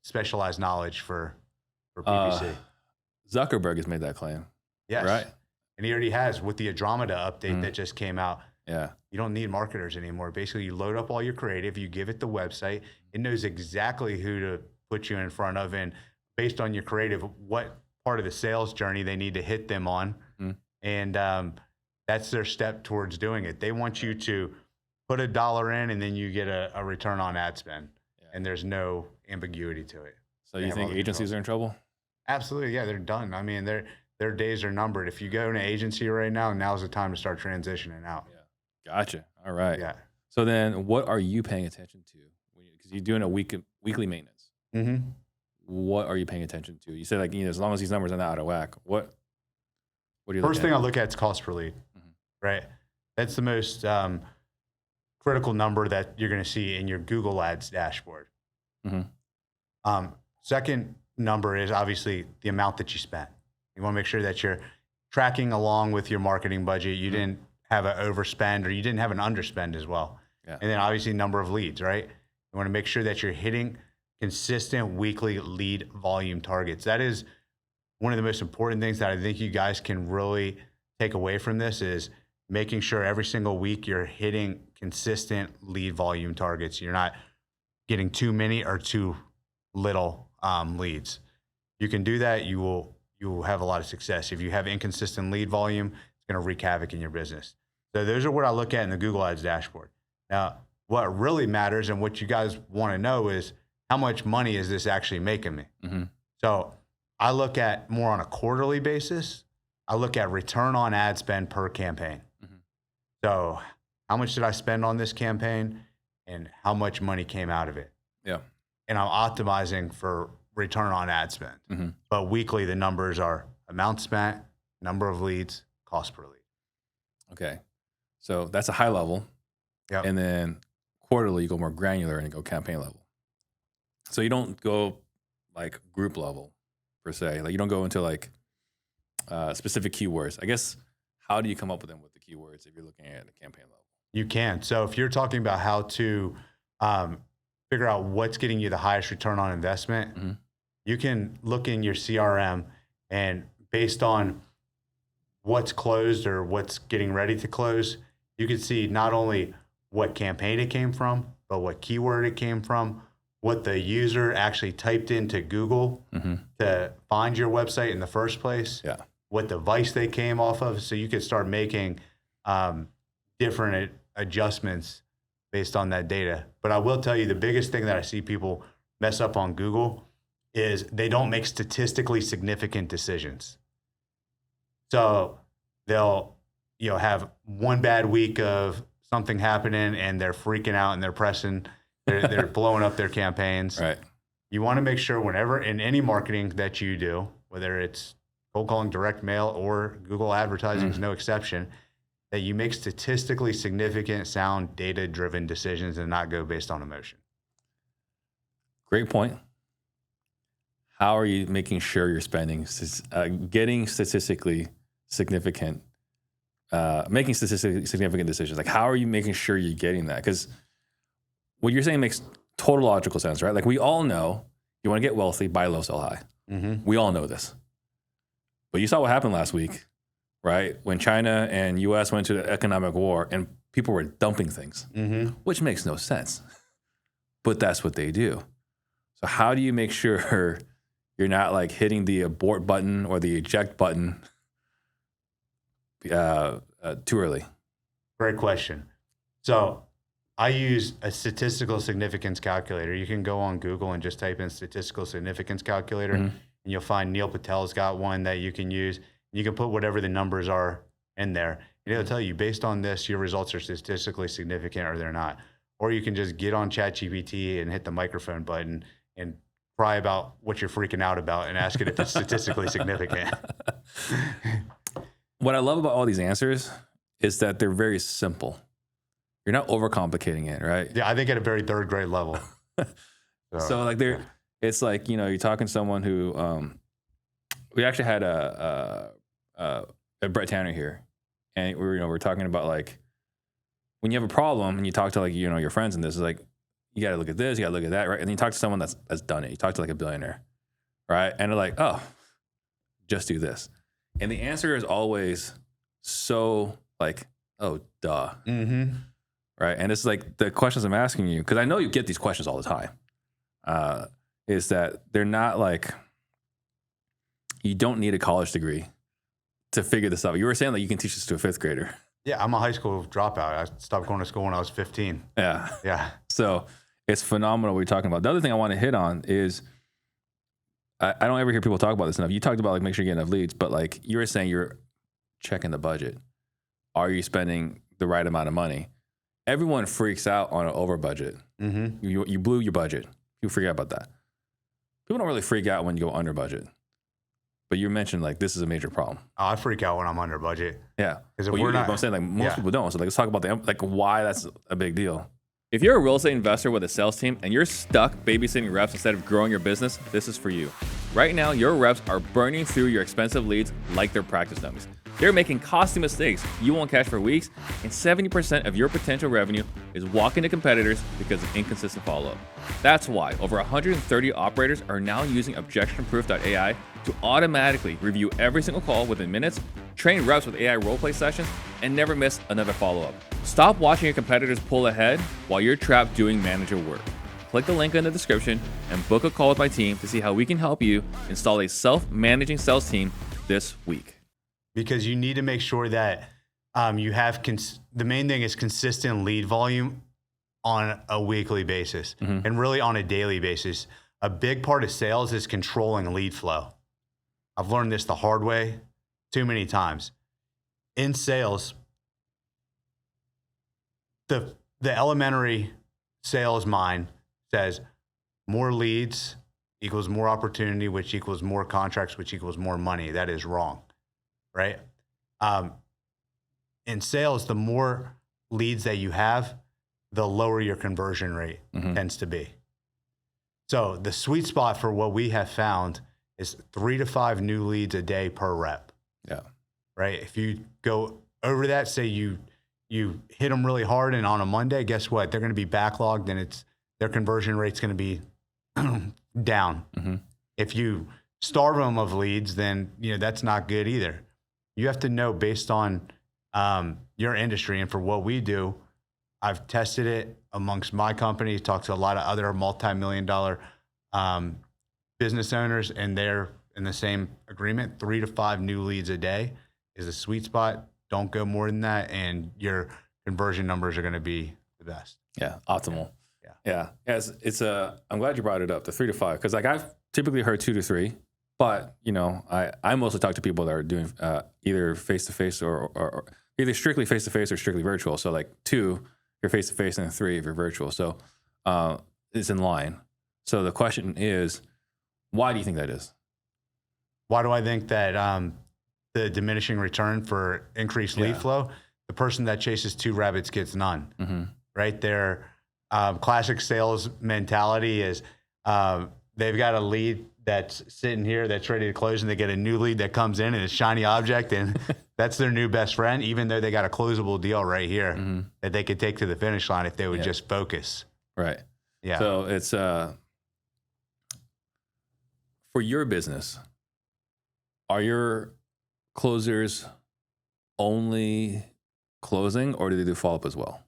specialized knowledge for PPC. Zuckerberg has made that claim. Yes. Right. And he already has with the Andromeda update that just came out. Yeah. You don't need marketers anymore. Basically, you load up all your creative, you give it the website, it knows exactly who to put you in front of, and based on your creative, what part of the sales journey they need to hit them on. And that's their step towards doing it. They want you to put $1 in and then you get a return on ad spend. And there's no ambiguity to it. So you think agencies are in trouble? Absolutely. Yeah, they're done. I mean, their days are numbered. If you go in an agency right now, now's the time to start transitioning out. Yeah. Gotcha. All right. Yeah. So then what are you paying attention to? Because you're doing a weekly maintenance. What are you paying attention to? You said, like, as long as these numbers are not out of whack, what do you First thing I look at is cost per lead, right? That's the most critical number that you're going to see in your Google Ads dashboard. Second number is obviously the amount that you spent. You want to make sure that you're tracking along with your marketing budget. You didn't have an overspend or you didn't have an underspend as well. And then obviously number of leads, right? You want to make sure that you're hitting consistent weekly lead volume targets. That is one of the most important things that I think you guys can really take away from this, is making sure every single week you're hitting consistent lead volume targets. You're not getting too many or too little leads. You can do that, you will have a lot of success. If you have inconsistent lead volume, it's going to wreak havoc in your business. So those are what I look at in the Google Ads dashboard. Now, what really matters and what you guys want to know is, how much money is this actually making me? So I look at more on a quarterly basis. I look at return on ad spend per campaign. So how much did I spend on this campaign and how much money came out of it? Yeah. And I'm optimizing for return on ad spend. But weekly, the numbers are amount spent, number of leads, cost per lead. Okay. So that's a high level. And then quarterly, you go more granular and you go campaign level. So you don't go like group level per se. Like you don't go into like specific keywords. I guess, how do you come up with them with the keywords if you're looking at the campaign level? You can. So if you're talking about how to figure out what's getting you the highest return on investment, you can look in your CRM, and based on what's closed or what's getting ready to close, you can see not only what campaign it came from, but what keyword it came from, what the user actually typed into Google to find your website in the first place, what device they came off of. So you could start making different adjustments based on that data. But I will tell you, the biggest thing that I see people mess up on Google is they don't make statistically significant decisions. So they'll have one bad week of something happening and they're freaking out and they're blowing up their campaigns. Right. You want to make sure whenever in any marketing that you do, whether it's cold calling, direct mail, or Google advertising is no exception, that you make statistically significant, sound, data-driven decisions and not go based on emotion. Great point. how are you making sure you're spending, getting statistically significant, making statistically significant decisions? Like, how are you making sure you're getting that? Because what you're saying makes total logical sense, right? Like, we all know you want to get wealthy, buy low, sell high. Mm-hmm. We all know this. But you saw what happened last week, right? When China and US went into the economic war and people were dumping things, which makes no sense. But that's what they do. So how do you make sure you're not like hitting the abort button or the eject button too early? Great question. So I use a statistical significance calculator. You can go on Google and just type in statistical significance calculator, and you'll find Neil Patel's got one that you can use. You can put whatever the numbers are in there, and it'll tell you, based on this, your results are statistically significant or they're not. Or you can just get on ChatGPT and hit the microphone button and cry about what you're freaking out about and ask it if it's statistically significant. What I love about all these answers is that they're very simple. You're not overcomplicating it, right? Yeah, I think at a very third grade level. So like it's like, you know, you're talking to someone who, we actually had a Brett Tanner here, and we're talking about like, when you have a problem and you talk to like, you know, your friends and this is like, you got to look at this, you got to look at that, right? And then you talk to someone that's done it. You talk to like a billionaire, right? And they're like, oh, just do this. And the answer is always so like, oh, duh. Right? And it's like the questions I'm asking you, because I know you get these questions all the time, is that they're not like, you don't need a college degree to figure this out. You were saying that you can teach this to a fifth grader. Yeah, I'm a high school dropout. I stopped going to school when I was 15. Yeah. So it's phenomenal what you're talking about. The other thing I want to hit on is, I don't ever hear people talk about this enough. You talked about like, make sure you get enough leads, but like you were saying, you're checking the budget. Are you spending the right amount of money? Everyone freaks out on an over budget. You blew your budget. You forget about that. People don't really freak out when you go under budget. But you mentioned like this is a major problem. Oh, I freak out when I'm under budget. Yeah, because we're not. I'm saying like most people don't. So like, let's talk about like why that's a big deal. If you're a real estate investor with a sales team and you're stuck babysitting reps instead of growing your business, this is for you. Right now, your reps are burning through your expensive leads like they're practice dummies. They're making costly mistakes you won't catch for weeks, and 70% of your potential revenue is walking to competitors because of inconsistent follow-up. That's why over 130 operators are now using objectionproof.ai to automatically review every single call within minutes, train reps with AI roleplay sessions, and never miss another follow-up. Stop watching your competitors pull ahead while you're trapped doing manager work. Click the link in the description and book a call with my team to see how we can help you install a self-managing sales team this week. Because you need to make sure that you have, the main thing is consistent lead volume on a weekly basis and really on a daily basis. A big part of sales is controlling lead flow. I've learned this the hard way too many times. In sales, the elementary sales mind says more leads equals more opportunity, which equals more contracts, which equals more money. That is wrong, right? In sales, the more leads that you have, the lower your conversion rate tends to be. So the sweet spot for what we have found is 3 to 5 new leads a day per rep. Yeah. Right. If you go over that, say you hit them really hard, and on a Monday, guess what? They're going to be backlogged, and their conversion rate's going to be down. If you starve them of leads, then that's not good either. You have to know based on your industry, and for what we do, I've tested it amongst my company, talked to a lot of other multi-million-dollar business owners, and they're in the same agreement. 3 to 5 new leads a day is a sweet spot. Don't go more than that, and your conversion numbers are going to be the best. Yeah, optimal. Yeah. It's I'm glad you brought it up, the 3 to 5, because like I've typically heard 2 to 3, but I mostly talk to people that are doing either face to face or either strictly face to face or strictly virtual. So like 2, you're face to face, and 3 if you're virtual. So it's in line. So the question is, why do you think that is? Why do I think that the diminishing return for increased lead flow, the person that chases 2 rabbits gets none, right? Their classic sales mentality is they've got a lead that's sitting here that's ready to close, and they get a new lead that comes in and it's shiny object, and that's their new best friend, even though they got a closable deal right here that they could take to the finish line if they would just focus. Right. Yeah. So it's for your business, are your closers only closing, or do they do follow-up as well?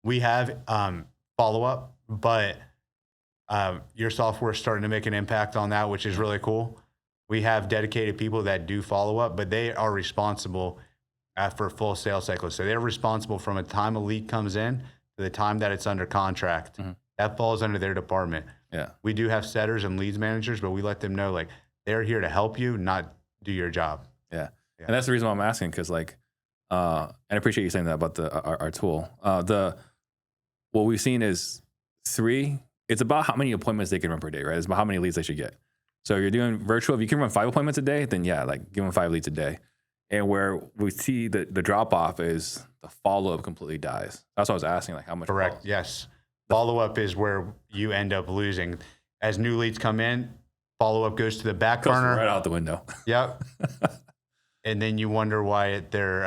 We have follow-up, but your software is starting to make an impact on that, which is really cool. We have dedicated people that do follow-up, but they are responsible for full sales cycle. So they're responsible from the time a lead comes in to the time that it's under contract. That falls under their department. Yeah. We do have setters and leads managers, but we let them know, like, they're here to help you, not do your job. Yeah. And that's the reason why I'm asking, because like, and I appreciate you saying that about our tool. What we've seen is 3. It's about how many appointments they can run per day, right? It's about how many leads they should get. So you're doing virtual. If you can run 5 appointments a day, then yeah, like give them 5 leads a day. And where we see the drop off is the follow up completely dies. That's what I was asking, like how much. Correct. Yes. Follow up is where you end up losing. As new leads come in, follow up goes to the back burner. Right out the window. Yep. And then you wonder why they're,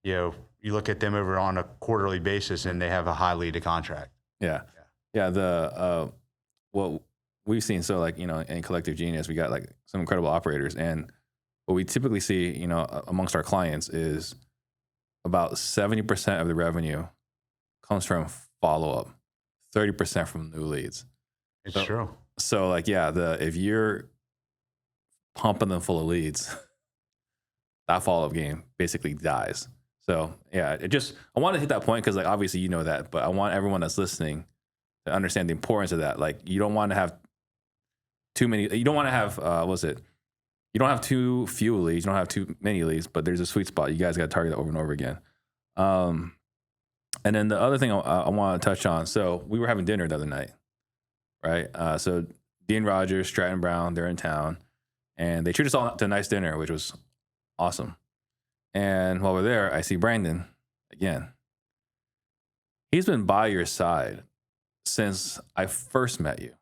you look at them over on a quarterly basis and they have a high lead to contract. Yeah. What we've seen, so like, in Collective Genius, we got like some incredible operators, and what we typically see, amongst our clients is about 70% of the revenue comes from follow-up, 30% from new leads. It's true. So like, if you're pumping them full of leads, that follow-up game basically dies. So yeah, I want to hit that point because like, obviously you know that, but I want everyone that's listening to understand the importance of that. Like, you don't want to have too many, you don't want to have, you don't have too few leads, you don't have too many leads, but there's a sweet spot. You guys got to target that over and over again. And then the other thing I want to touch on, so we were having dinner the other night, right? So Dean Rogers, Stratton Brown, they're in town, and they treated us all to a nice dinner, which was awesome. And while we're there, I see Brandon again. He's been by your side since I first met you.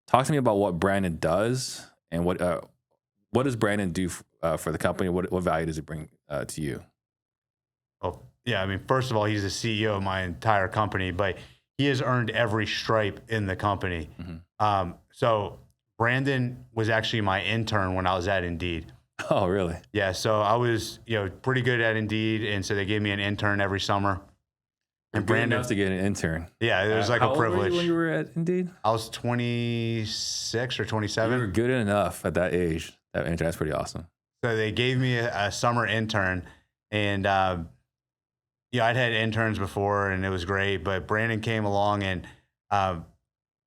Talk to me about what Brandon does, and what does Brandon do for the company? What value does it bring to you? Oh, yeah. I mean, first of all, he's the CEO of my entire company, but he has earned every stripe in the company. So Brandon was actually my intern when I was at Indeed. Oh, really? Yeah. So I was, pretty good at Indeed, and so they gave me an intern every summer. And Brandon enough to get an intern. Yeah, it was like a privilege. How old were you when you were at Indeed? I was 26 or 27. You were good enough at that age. That intern, that's pretty awesome. So they gave me a summer intern, and I'd had interns before, and it was great. But Brandon came along, and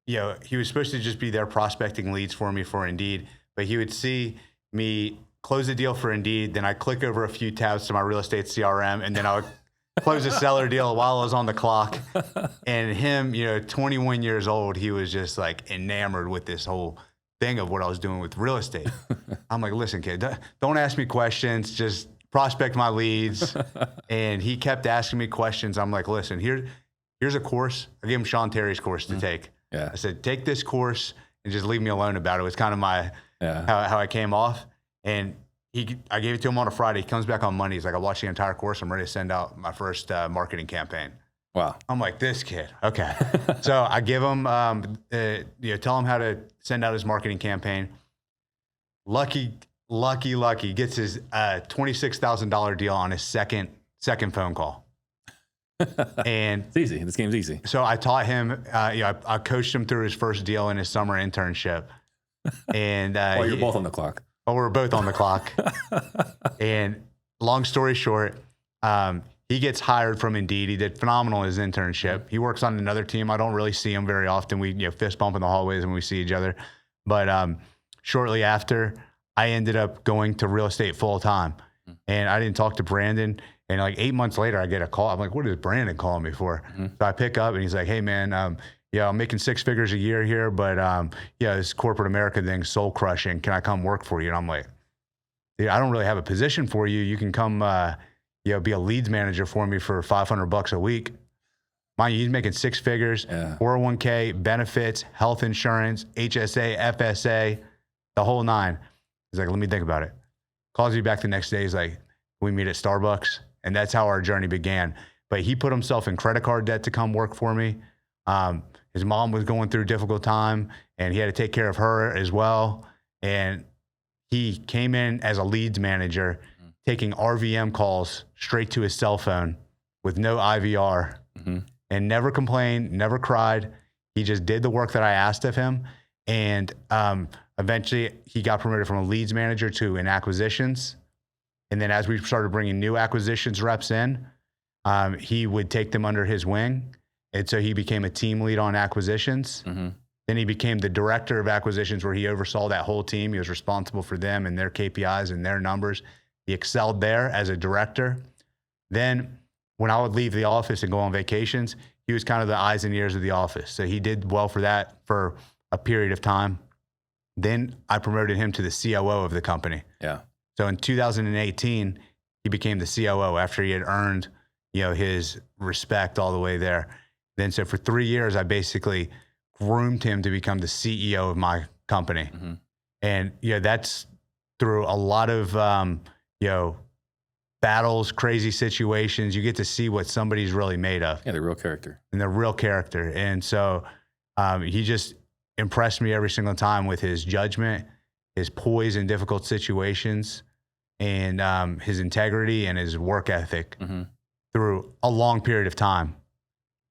he was supposed to just be there prospecting leads for me for Indeed. But he would see me close a deal for Indeed, then I click over a few tabs to my real estate CRM, and then I would close a seller deal while I was on the clock. And him, 21 years old, he was just like enamored with this whole thing of what I was doing with real estate. I'm like, listen, kid, don't ask me questions, just prospect my leads. And he kept asking me questions. I'm like, listen, here's a course. I gave him Sean Terry's course to take. Yeah. I said, take this course and just leave me alone about it. It was kind of my how I came off. And I gave it to him on a Friday. He comes back on Monday. He's like, I watched the entire course. I'm ready to send out my first marketing campaign. Wow. I'm like, this kid. Okay. So I give him, tell him how to send out his marketing campaign. Lucky, gets his $26,000 deal on his second phone call. And it's easy. This game's easy. So I taught him, I coached him through his first deal in his summer internship. And well, you're both on the clock. Oh, we're both on the clock. And long story short, he gets hired from Indeed. He did phenomenal in his internship. He works on another team. I don't really see him very often. We fist bump in the hallways when we see each other. But shortly after, I ended up going to real estate full time. And I didn't talk to Brandon. And like 8 months later, I get a call. I'm like, what is Brandon calling me for? So I pick up, and he's like, hey, man, I'm making 6 figures a year here, but this corporate America thing, soul crushing. Can I come work for you? And I'm like, dude, I don't really have a position for you. You can come, be a leads manager for me for $500 a week. Mind you, he's making 6 figures, 401k, benefits, health insurance, HSA, FSA, the whole 9. He's like, let me think about it. Calls me back the next day. He's like, we meet at Starbucks. And that's how our journey began. But he put himself in credit card debt to come work for me. His mom was going through a difficult time, and he had to take care of her as well. And he came in as a leads manager, taking RVM calls straight to his cell phone with no IVR, and never complained, never cried. He just did the work that I asked of him. And eventually he got promoted from a leads manager to an acquisitions. And then as we started bringing new acquisitions reps in, he would take them under his wing. And so he became a team lead on acquisitions. Then he became the director of acquisitions, where he oversaw that whole team. He was responsible for them and their KPIs and their numbers. He excelled there as a director. Then when I would leave the office and go on vacations, he was kind of the eyes and ears of the office. So he did well for that for a period of time. Then I promoted him to the COO of the company. Yeah. So in 2018, he became the COO after he had earned, his respect all the way there. Then so for 3 years, I basically groomed him to become the CEO of my company. And that's through a lot of battles, crazy situations. You get to see what somebody's really made of. Yeah, the real character. And the real character. And so he just impressed me every single time with his judgment, his poise in difficult situations, and his integrity and his work ethic through a long period of time.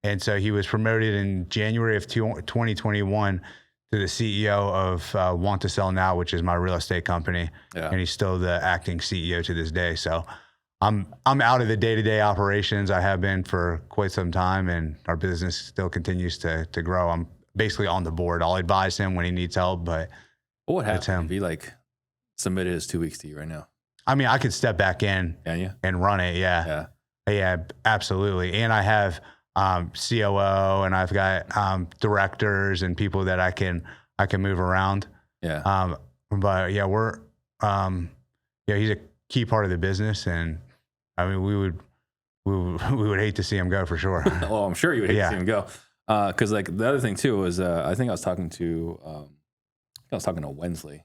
And so he was promoted in January of 2021 to the CEO of Want to Sell Now, which is my real estate company. Yeah. And he's still the acting CEO to this day. So I'm out of the day-to-day operations. I have been for quite some time, and our business still continues to grow. I'm basically on the board. I'll advise him when he needs help, but what would happen if he submitted his 2 weeks to you right now? I mean, I could step back in and run it. Yeah, absolutely. And I have COO, and I've got directors and people that I can move around. Yeah. But yeah, we're he's a key part of the business, and I mean, we would hate to see him go for sure. Well, I'm sure you would hate to see him go. Because the other thing too was I think I was talking to Wensley,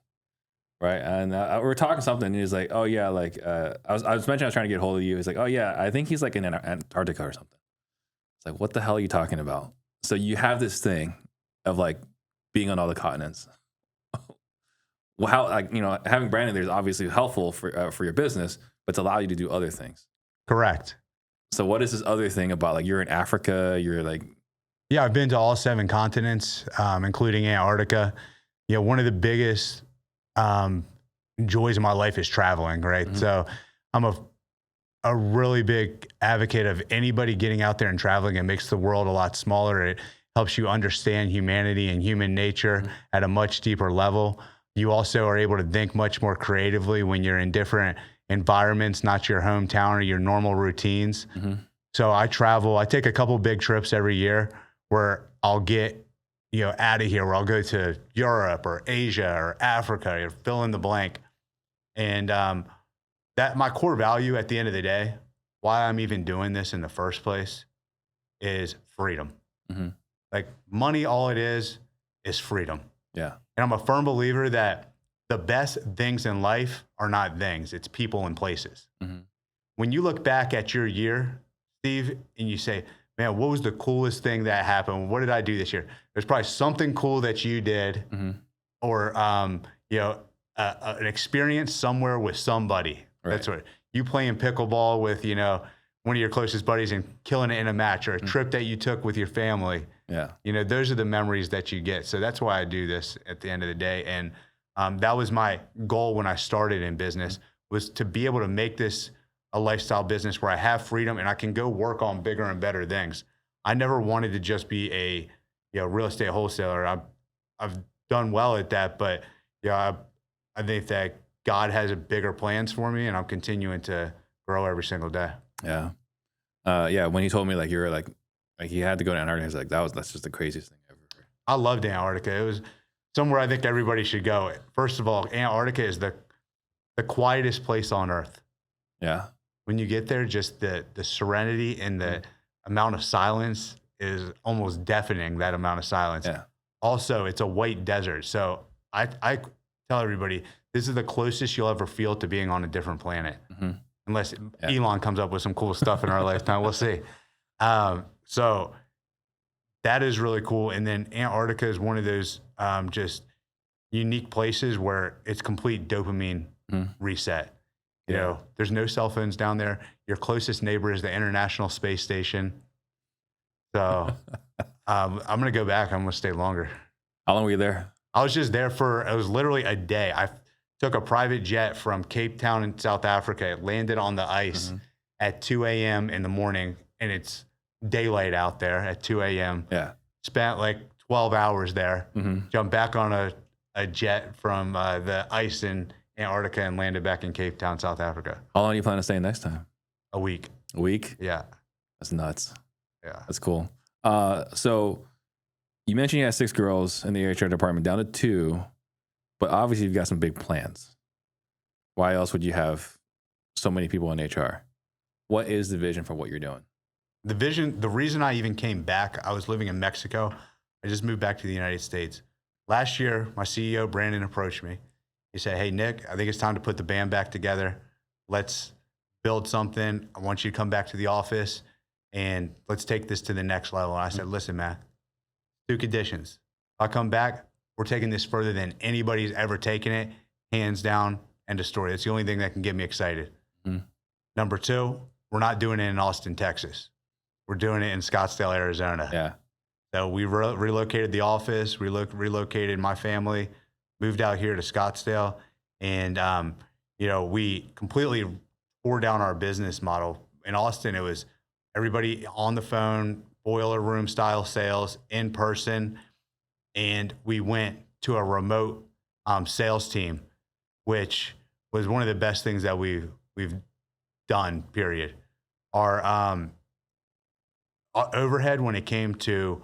right? And we were talking something, and he was like, "Oh yeah, I was mentioning I was trying to get a hold of you." He's like, "Oh yeah, I think he's in Antarctica or something." It's like, what the hell are you talking about? So you have this thing of being on all the continents. Well, how having branding there is obviously helpful for your business, but to allow you to do other things. Correct. So what is this other thing about? You're in Africa. You're Yeah, I've been to all 7 continents, including Antarctica. One of the biggest joys of my life is traveling, right? So I'm a really big advocate of anybody getting out there and traveling. It makes the world a lot smaller. It helps you understand humanity and human nature at a much deeper level. You also are able to think much more creatively when you're in different environments, not your hometown or your normal routines. So I travel. I take a couple big trips every year where I'll get out of here, where I'll go to Europe or Asia or Africa, or fill in the blank. And that my core value at the end of the day, why I'm even doing this in the first place, is freedom. Money, all it is freedom. Yeah. And I'm a firm believer that the best things in life are not things, it's people and places. When you look back at your year, Steve, and you say, man, what was the coolest thing that happened? What did I do this year? There's probably something cool that you did, or an experience somewhere with somebody. Right. That's what you playing pickleball with, one of your closest buddies and killing it in a match, or a trip that you took with your family. Yeah. Those are the memories that you get. So that's why I do this at the end of the day. And that was my goal when I started in business, was to be able to make this a lifestyle business where I have freedom and I can go work on bigger and better things. I never wanted to just be a real estate wholesaler. I've done well at that, but I think that God has bigger plans for me, and I'm continuing to grow every single day. Yeah. When he told me you were he had to go to Antarctica, I was that's just the craziest thing ever. I loved Antarctica. It was somewhere I think everybody should go. First of all, Antarctica is the quietest place on earth. Yeah. When you get there, just the serenity and the amount of silence is almost deafening, that amount of silence. Yeah. Also, it's a white desert. So I tell everybody, this is the closest you'll ever feel to being on a different planet. Unless Elon comes up with some cool stuff in our lifetime. We'll see. So that is really cool. And then Antarctica is one of those just unique places where it's complete dopamine reset. You know, there's no cell phones down there. Your closest neighbor is the International Space Station. So I'm going to go back. I'm going to stay longer. How long were you there? I was just there it was literally a day. I took a private jet from Cape Town in South Africa. It landed on the ice at 2 a.m. in the morning, and it's daylight out there at 2 a.m. Yeah. Spent like 12 hours there. Jumped back on a jet from the ice in Antarctica and landed back in Cape Town, South Africa. How long do you plan to stay next time? A week. A week? Yeah. That's nuts. Yeah. That's cool. So you mentioned you had 6 girls in the HR department, down to 2, but obviously you've got some big plans. Why else would you have so many people in HR? What is the vision for what you're doing? The vision, the reason I even came back, I was living in Mexico. I just moved back to the United States. Last year, my CEO, Brandon, approached me. He said, hey, Nick, I think it's time to put the band back together. Let's build something. I want you to come back to the office and let's take this to the next level. And I said, listen, man, 2 conditions. If I come back, we're taking this further than anybody's ever taken it, hands down, end of story. It's the only thing that can get me excited. Number 2, we're not doing it in Austin, Texas. We're doing it in Scottsdale, Arizona. Yeah. So we relocated the office, relocated my family, moved out here to Scottsdale, and you know, we completely tore down our business model. In Austin, it was everybody on the phone, boiler room style sales, in person, and we went to a remote sales team, which was one of the best things that we've done. Period. Our overhead when it came to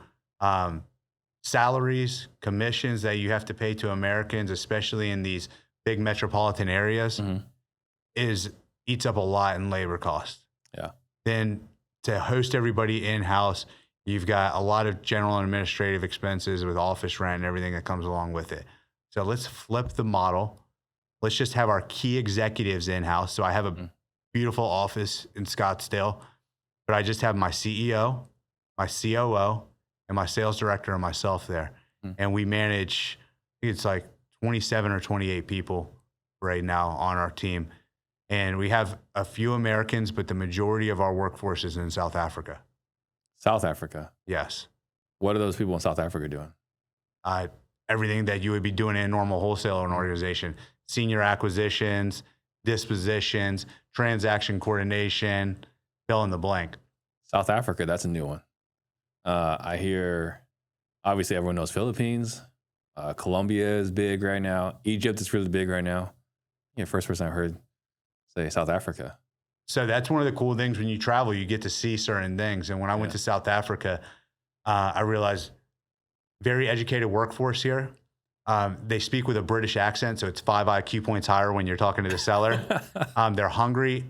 salaries, commissions that you have to pay to Americans, especially in these big metropolitan areas, eats up a lot in labor costs. Yeah. Then to host everybody in-house, you've got a lot of general and administrative expenses with office rent and everything that comes along with it. So let's flip the model. Let's just have our key executives in-house. So I have a beautiful office in Scottsdale, but I just have my CEO, my COO, and my sales director and myself there. And we manage, I think it's like 27 or 28 people right now on our team. And we have a few Americans, but the majority of our workforce is in South Africa. South Africa. Yes. What are those people in South Africa doing? Everything that you would be doing in a normal wholesaler organization: senior acquisitions, dispositions, transaction coordination, fill in the blank. South Africa, that's a new one. I hear, obviously everyone knows Philippines. Colombia is big right now. Egypt is really big right now. Yeah, first person I heard say South Africa. So that's one of the cool things when you travel, you get to see certain things. And when I went to South Africa, I realized very educated workforce here. They speak with a British accent, so it's 5 IQ points higher when you're talking to the seller. They're hungry,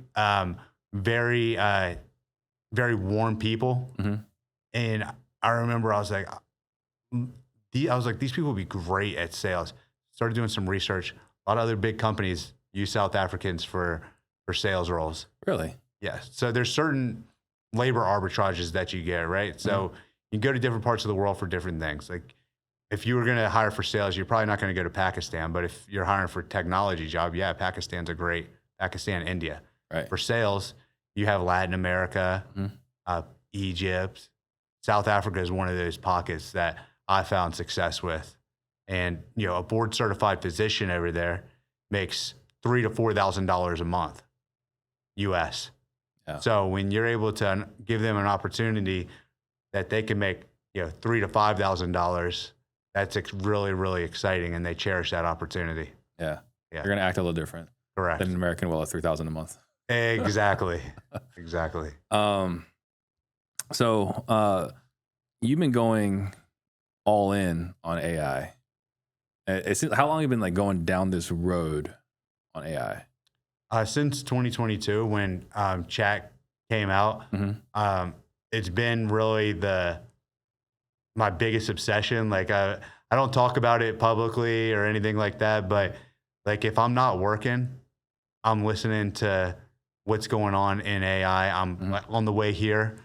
very warm people. And I remember I was like, these people would be great at sales. Started doing some research. A lot of other big companies use South Africans for sales roles. Really? Yes. So there's certain labor arbitrages that you get, right? So you go to different parts of the world for different things. Like if you were going to hire for sales, you're probably not going to go to Pakistan. But if you're hiring for a technology job, yeah, Pakistan's a great, Pakistan, India. Right. For sales, you have Latin America, Egypt. South Africa is one of those pockets that I found success with. And, you know, a board certified physician over there makes $3,000 to $4,000 a month, US. Yeah. So when you're able to give them an opportunity that they can make, you know, $3,000 to $5,000, that's really, really exciting, and they cherish that opportunity. Yeah. You're going to act a little different. Correct. Than an American will at $3,000 a month. Exactly. Exactly. So you've been going all in on AI. How long have you been like going down this road on AI? Since 2022, when chat came out, it's been really the my biggest obsession. Like I don't talk about it publicly or anything like that, but like if I'm not working, I'm listening to what's going on in AI. I'm on the way here.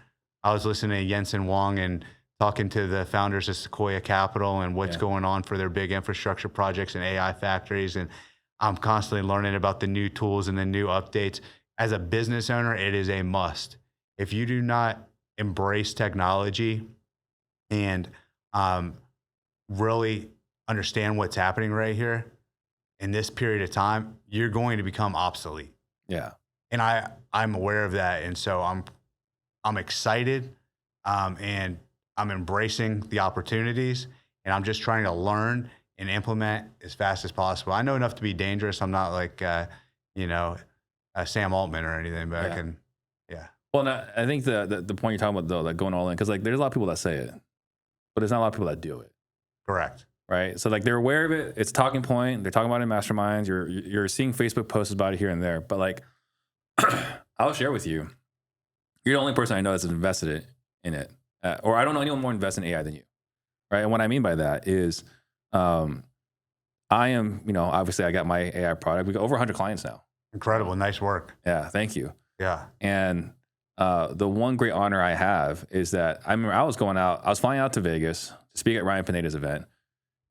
I was listening to Jensen Huang and talking to the founders of Sequoia Capital and what's going on for their big infrastructure projects and AI factories. And I'm constantly learning about the new tools and the new updates. As a business owner, it is a must. If you do not embrace technology and really understand what's happening right here in this period of time, you're going to become obsolete. Yeah. And I'm aware of that. And so I'm excited and I'm embracing the opportunities, and I'm just trying to learn and implement as fast as possible. I know enough to be dangerous. I'm not like, Sam Altman or anything, but I can, Well, no, I think the point you're talking about though, like going all in, because like there's a lot of people that say it, but there's not a lot of people that do it. Correct. Right. So like they're aware of it. It's a talking point. They're talking about it in masterminds. You're seeing Facebook posts about it here and there. But like, I'll share with you, you're the only person I know that's invested in it. Or I don't know anyone more invested in AI than you. Right. And what I mean by that is, I am, obviously I got my AI product. We got over 100 clients now. Incredible. Nice work. Yeah. Thank you. Yeah. And the one great honor I have is that I remember I was flying out to Vegas to speak at Ryan Pineda's event,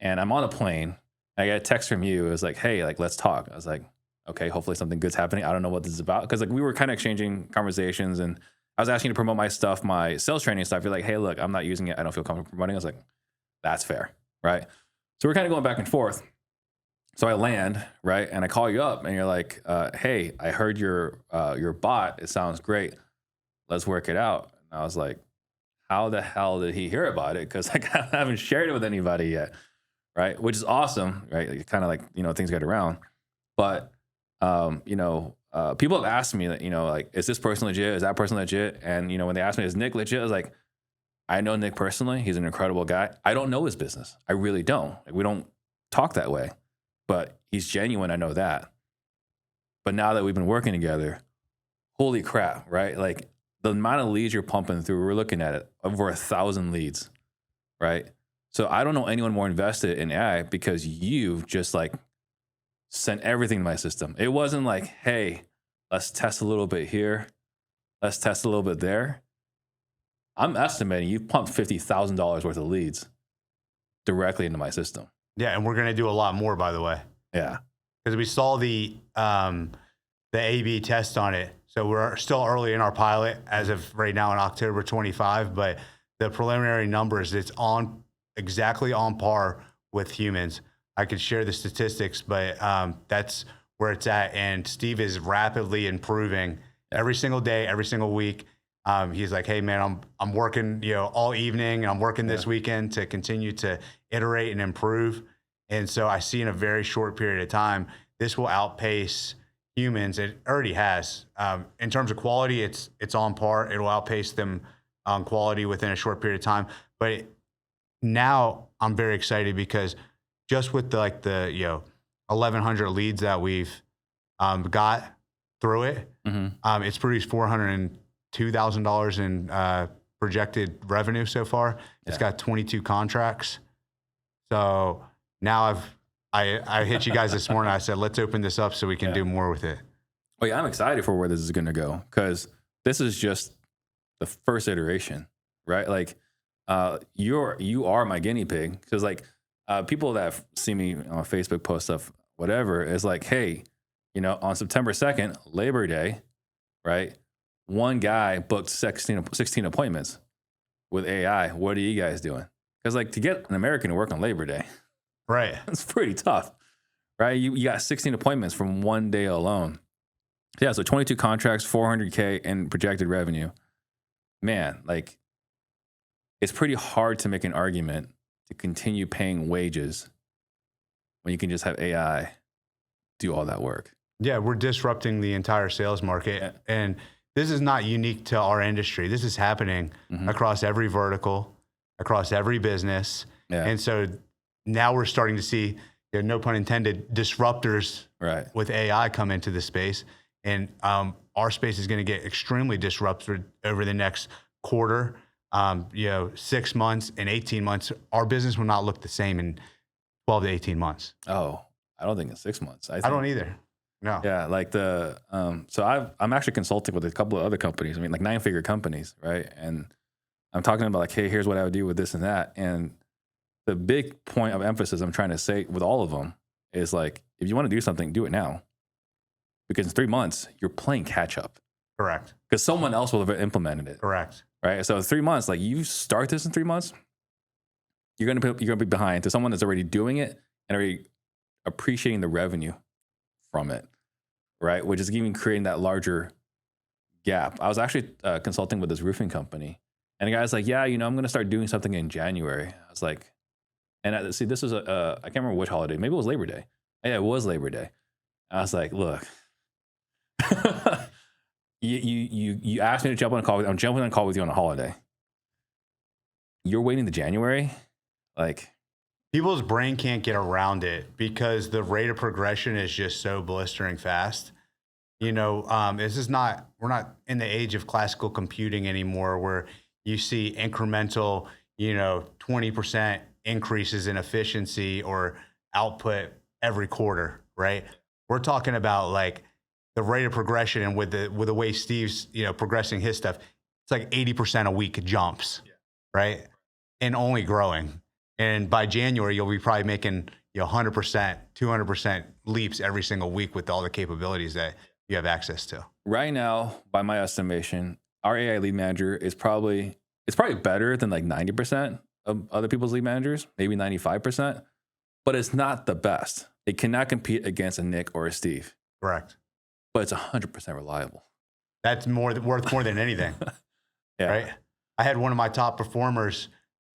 and I'm on a plane. I get a text from you. It was like, hey, like, let's talk. I was like, okay, hopefully something good's happening. I don't know what this is about. Because like we were kind of exchanging conversations, and I was asking you to promote my stuff, my sales training stuff. You're like, hey, look, I'm not using it. I don't feel comfortable promoting it. I was like, that's fair. Right. So we're kind of going back and forth. So I land, right, and I call you up, and you're like, hey, I heard your bot. It sounds great. Let's work it out. And I was like, how the hell did he hear about it? Because like, I haven't shared it with anybody yet, right? Which is awesome, right? Kind of like, things get around. But, people have asked me that, like, is this person legit? Is that person legit? And, when they asked me, is Nick legit? I was like, I know Nick personally. He's an incredible guy. I don't know his business. I really don't. Like, we don't talk that way. But he's genuine. I know that. But now that we've been working together, holy crap, right? Like the amount of leads you're pumping through, we're looking at it, over 1,000 leads, right? So I don't know anyone more invested in AI because you just like sent everything to my system. It wasn't like, hey, let's test a little bit here. Let's test a little bit there. I'm estimating you pumped $50,000 worth of leads directly into my system. Yeah, and we're going to do a lot more, by the way. Yeah. Because we saw the A/B test on it. So we're still early in our pilot as of right now in October 25, but the preliminary numbers, it's exactly on par with humans. I could share the statistics, but that's where it's at. And Steve is rapidly improving every single day, every single week. He's like, hey man, I'm working, all evening, and I'm working this weekend to continue to iterate and improve. And so I see in a very short period of time, this will outpace humans. It already has. In terms of quality, it's on par. It will outpace them on quality within a short period of time. But now I'm very excited because just with the 1,100 leads that we've got through it, it's produced $402,000 in projected revenue so far. It's got 22 contracts. So now I hit you guys this morning. I said, let's open this up so we can do more with it. Oh yeah, I'm excited for where this is going to go because this is just the first iteration, right? Like, you are my guinea pig because like people that see me on Facebook post stuff, whatever, is like, hey, on September 2nd, Labor Day, right? One guy booked 16 appointments with AI. What are you guys doing? Because like to get an American to work on Labor Day, right? It's pretty tough, right? You got 16 appointments from one day alone. Yeah, so 22 contracts, $400K in projected revenue. Man, like it's pretty hard to make an argument to continue paying wages when you can just have AI do all that work. Yeah, we're disrupting the entire sales market. And this is not unique to our industry. This is happening across every vertical, across every business. Yeah. And so now we're starting to see, no pun intended, disruptors with AI come into the space. And our space is going to get extremely disrupted over the next quarter. 6 months and 18 months, our business will not look the same in 12 to 18 months. Oh, I don't think in 6 months. I don't either. No. Yeah, like I'm actually consulting with a couple of other companies. I mean, like 9-figure companies, right? And I'm talking about like, hey, here's what I would do with this and that. And the big point of emphasis I'm trying to say with all of them is like, if you want to do something, do it now. Because in 3 months, you're playing catch up. Correct. Because someone else will have implemented it. Correct. Right. So 3 months, like you start this in 3 months, you're gonna be behind to someone that's already doing it and already appreciating the revenue from it. Right. Which is even creating that larger gap. I was actually consulting with this roofing company, and the guy's like, yeah, I'm going to start doing something in January. I was like, and see, this was I can't remember which holiday. Maybe it was Labor Day. Yeah, it was Labor Day. I was like, look, you asked me to jump on a call with you. I'm jumping on a call with you on a holiday. You're waiting to January? Like, people's brain can't get around it because the rate of progression is just so blistering fast. We're not in the age of classical computing anymore where you see incremental, 20% increases in efficiency or output every quarter, right? We're talking about like the rate of progression, and with the way Steve's, progressing his stuff, it's like 80% a week jumps, right? And only growing. And by January, you'll be probably making 100%, 200% leaps every single week with all the capabilities that you have access to. Right now, by my estimation, our AI lead manager is probably better than like 90% of other people's lead managers, maybe 95%, but it's not the best. It cannot compete against a Nick or a Steve. Correct. But it's 100% reliable. That's worth more than anything. Yeah. Right? I had one of my top performers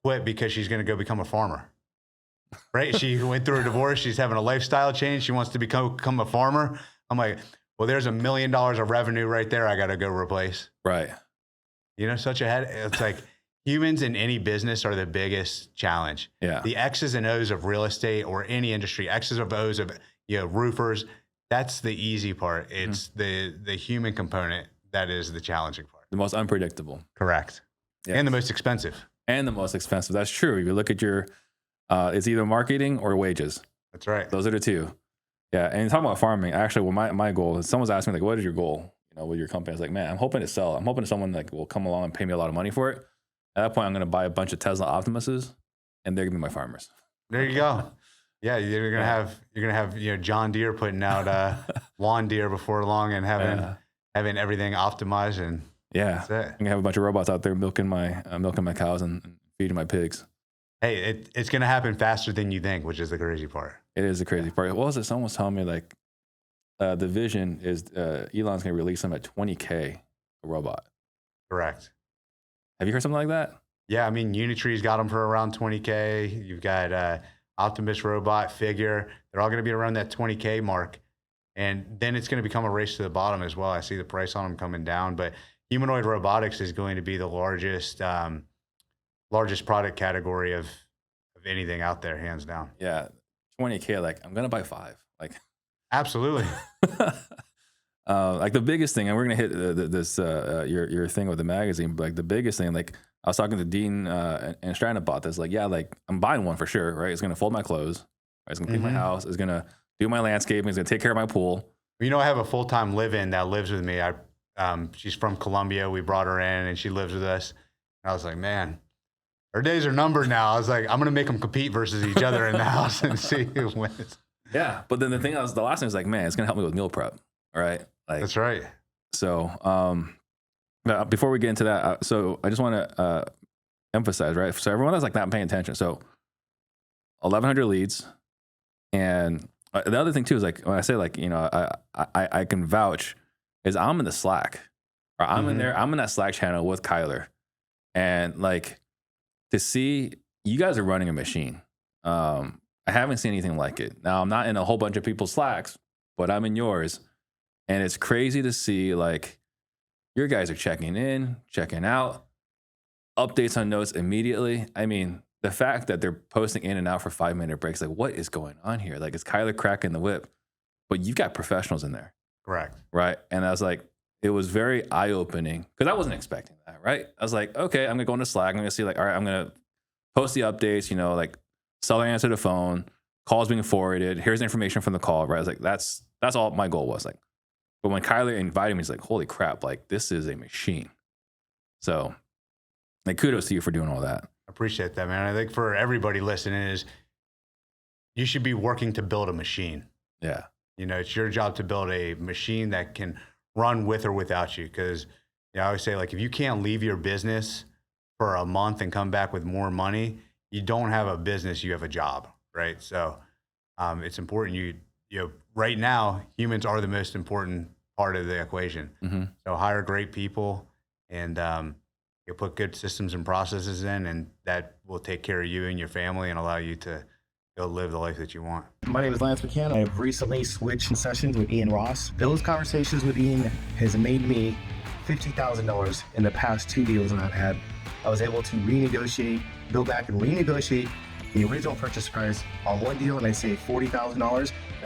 quit because she's going to go become a farmer. Right? She went through a divorce. She's having a lifestyle change. She wants to become a farmer. I'm like, well, there's $1 million of revenue right there. I got to go replace. Right. Such a head. It's like humans in any business are the biggest challenge. Yeah. The X's and O's of real estate or any industry, X's and O's of roofers. That's the easy part. It's the human component that is the challenging part. The most unpredictable. Correct. Yeah. And the most expensive. And the most expensive. That's true. If you look at your, it's either marketing or wages. That's right. Those are the two. Yeah. And talking about farming, actually, my goal is, someone's asking me, like, what is your goal, with your company? I was like, man, I'm hoping to sell. I'm hoping someone like will come along and pay me a lot of money for it. At that point, I'm going to buy a bunch of Tesla Optimuses, and they're going to be my farmers. There you go. Yeah, you're gonna have John Deere putting out lawn deer before long and having everything optimized, and that's it. I'm gonna have a bunch of robots out there milking my cows and feeding my pigs. Hey, it's gonna happen faster than you think, which is the crazy part. It is the crazy part. What was it? Someone was telling me like the vision is Elon's gonna release them at $20K a robot. Correct. Have you heard something like that? Yeah, I mean Unitree's got them for around $20K. You've got Optimus Robot, Figure, they're all going to be around that $20K mark. And then it's going to become a race to the bottom as well. I see the price on them coming down, but humanoid robotics is going to be the largest product category of anything out there, hands down. Yeah. 20K, like I'm going to buy 5. Like, absolutely. Like the biggest thing, and we're going to hit this, your thing with the magazine, but like the biggest thing, like I was talking to Dean and Stratton about this. Like, yeah, like I'm buying one for sure, right? It's going to fold my clothes. Right? It's going to clean my house. It's going to do my landscaping. It's going to take care of my pool. I have a full-time live-in that lives with me. She's from Colombia. We brought her in and she lives with us. And I was like, man, her days are numbered now. I was like, I'm going to make them compete versus each other in the house and see who wins. Yeah. But then the last thing is like, man, it's going to help me with meal prep. Right. Like, that's right. So, before we get into that, so I just want to emphasize, right? So everyone that's like not paying attention. So 1,100 leads. And the other thing too is like, when I say like, I can vouch, is I'm in the Slack, or I'm in there, I'm in that Slack channel with Kyler. And like, to see, you guys are running a machine. I haven't seen anything like it. Now I'm not in a whole bunch of people's Slacks, but I'm in yours. And it's crazy to see like, your guys are checking in, checking out, updates on notes immediately. I mean, the fact that they're posting in and out for 5-minute breaks, like what is going on here? Like, is Kyler cracking the whip? But you've got professionals in there. Correct. Right. And I was like, it was very eye-opening because I wasn't expecting that. right? I was like, okay, I'm gonna go into Slack. I'm gonna see like, all right, I'm gonna post the updates, you know, like seller answered the phone, calls being forwarded, here's the information from the call, right? I was like, that's all my goal was. Like, but when Kyler invited me, he's like, holy crap, like this is a machine. So like kudos to you for doing all that. I appreciate that, man. I think for everybody listening is you should be working to build a machine. Yeah. You know, it's your job to build a machine that can run with or without you. Because I always say, like, if you can't leave your business for a month and come back with more money, you don't have a business, you have a job, right? So it's important. You know, right now, humans are the most important part of the equation. Mm-hmm. So hire great people and you put good systems and processes in, and that will take care of you and your family and allow you to go live the life that you want. My name is Lance McCann. I've recently switched sessions with Ian Ross. Those conversations with Ian has made me $50,000 in the past 2 deals that I've had. I was able to renegotiate, go back and renegotiate the original purchase price on one deal, and I saved $40,000. And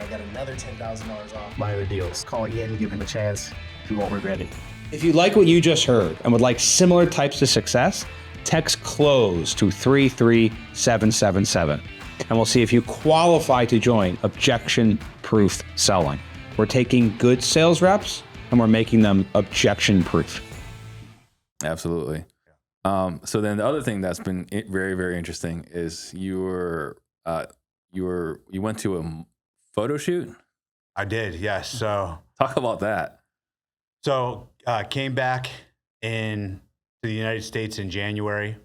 I got another $10,000 off my other deals. Call Ian, give him a chance. You won't regret it. If you like what you just heard and would like similar types of success, text CLOSE to 33777. And we'll see if you qualify to join Objection-Proof Selling. We're taking good sales reps and we're making them objection-proof. Absolutely. So then the other thing that's been very, very interesting is you went to a photo shoot. I did, yes. So Talk about that. So came back to the United States in January,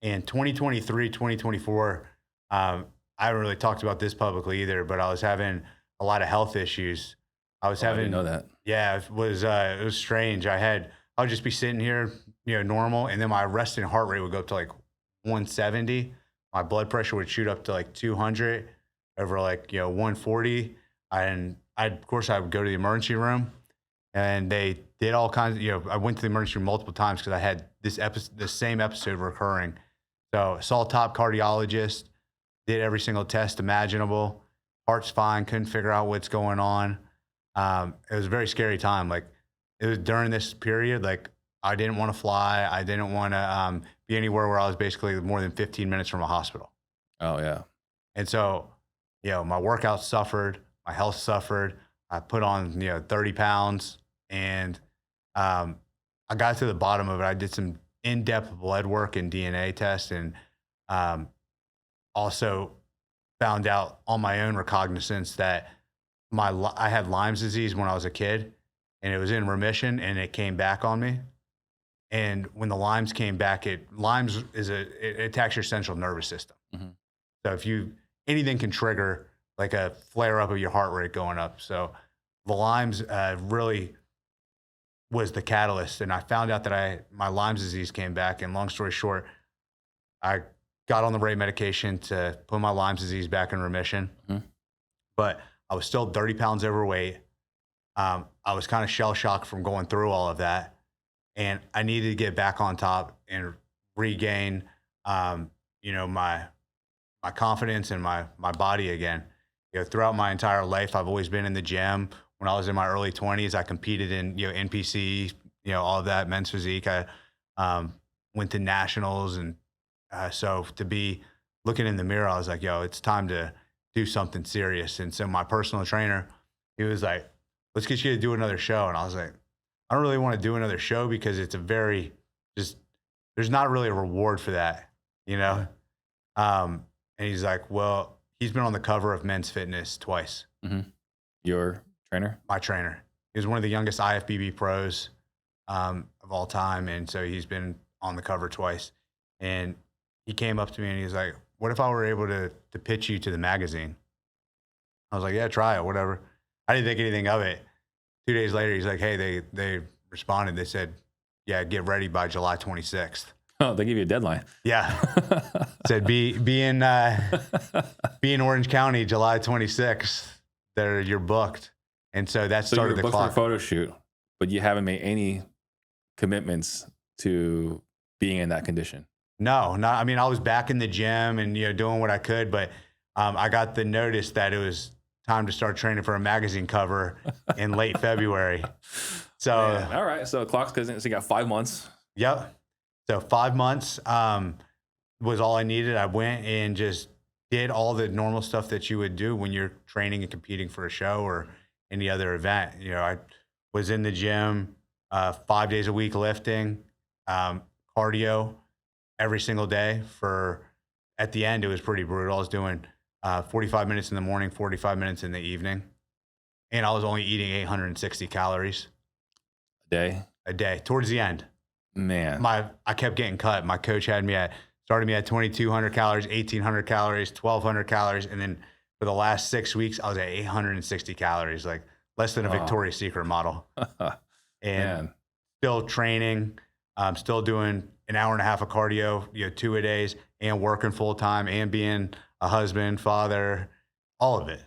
and 2023, 2024. I haven't really talked about this publicly either, but I was having a lot of health issues. I didn't know that. Yeah, it was strange. I would just be sitting here, you know, normal, and then my resting heart rate would go up to like 170. My blood pressure would shoot up to like 200 over like, you know, 140. And of course I would go to the emergency room, and they did all kinds of, you know, I went to the emergency room multiple times because I had the same episode recurring. So saw a top cardiologist, did every single test imaginable. Heart's fine, couldn't figure out what's going on. It was a very scary time. Like, it was during this period, like, I didn't want to fly. I didn't want to be anywhere where I was basically more than 15 minutes from a hospital. Oh, yeah. And so, you know, my workouts suffered, my health suffered. I put on, you know, 30 pounds, and I got to the bottom of it. I did some in-depth blood work and DNA tests, and also found out on my own recognizance that I had Lyme's disease when I was a kid, and it was in remission, and it came back on me. And when the Lyme's came back, Lyme's it attacks your central nervous system. Mm-hmm. So if anything can trigger like a flare up of your heart rate going up. So the Lyme's really was the catalyst. And I found out that my Lyme's disease came back. And long story short, I got on the right medication to put my Lyme's disease back in remission. Mm-hmm. But I was still 30 pounds overweight. I was kind of shell shocked from going through all of that. And I needed to get back on top and regain, you know, my confidence and my body again. You know, throughout my entire life, I've always been in the gym. When I was in my early 20s, I competed in, you know, NPC, you know, all of that, men's physique. I went to nationals. And so to be looking in the mirror, I was like, yo, it's time to do something serious. And so my personal trainer, he was like, let's get you to do another show. And I was like, I don't really want to do another show because it's there's not really a reward for that, you know? And he's like, well, he's been on the cover of Men's Fitness twice. Mm-hmm. Your trainer? My trainer. He was one of the youngest IFBB pros of all time. And so he's been on the cover twice. And he came up to me and he was like, what if I were able to pitch you to the magazine? I was like, yeah, try it, whatever. I didn't think anything of it. 2 days later, he's like, hey, they responded. They said, yeah, get ready by July 26th. Oh, they give you a deadline. Yeah. Said be in Orange County, July 26th. You're booked. And so that started the clock. For a photo shoot, but you haven't made any commitments to being in that condition. No, not. I mean, I was back in the gym and, you know, doing what I could, but I got the notice that it was time to start training for a magazine cover in late February. So, man, all right. So clock's because you got 5 months. Yep. So 5 months was all I needed. I went and just did all the normal stuff that you would do when you're training and competing for a show or any other event. You know, I was in the gym 5 days a week lifting, cardio every single day at the end, it was pretty brutal. I was doing 45 minutes in the morning, 45 minutes in the evening. And I was only eating 860 calories a day towards the end. Man. I kept getting cut. My coach started me at 2,200 calories, 1,800 calories, 1,200 calories. And then for the last 6 weeks, I was at 860 calories, like less than a Victoria's Secret model. And still training, still doing an hour and a half of cardio, 2 a days, and working full time and being a husband, father, all of it,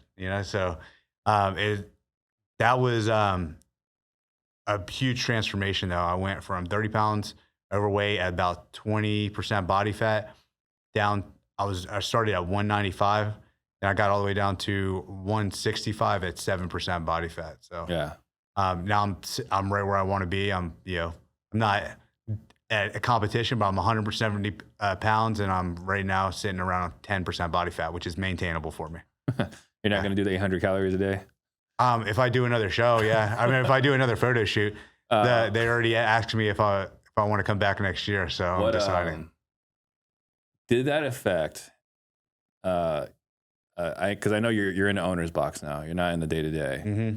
So that was a huge transformation though. I went from 30 pounds overweight at about 20% body fat down. I started at 195 and I got all the way down to 165 at 7% body fat. So now I'm right where I want to be. I'm not at a competition, but I'm 170 pounds and I'm right now sitting around 10% body fat, which is maintainable for me. You're not going to do the 800 calories a day? If I do another show, yeah. I mean, if I do another photo shoot, they already asked me if I want to come back next year. So I'm deciding. Did that affect? Because I know you're in the owner's box now. You're not in the day to day.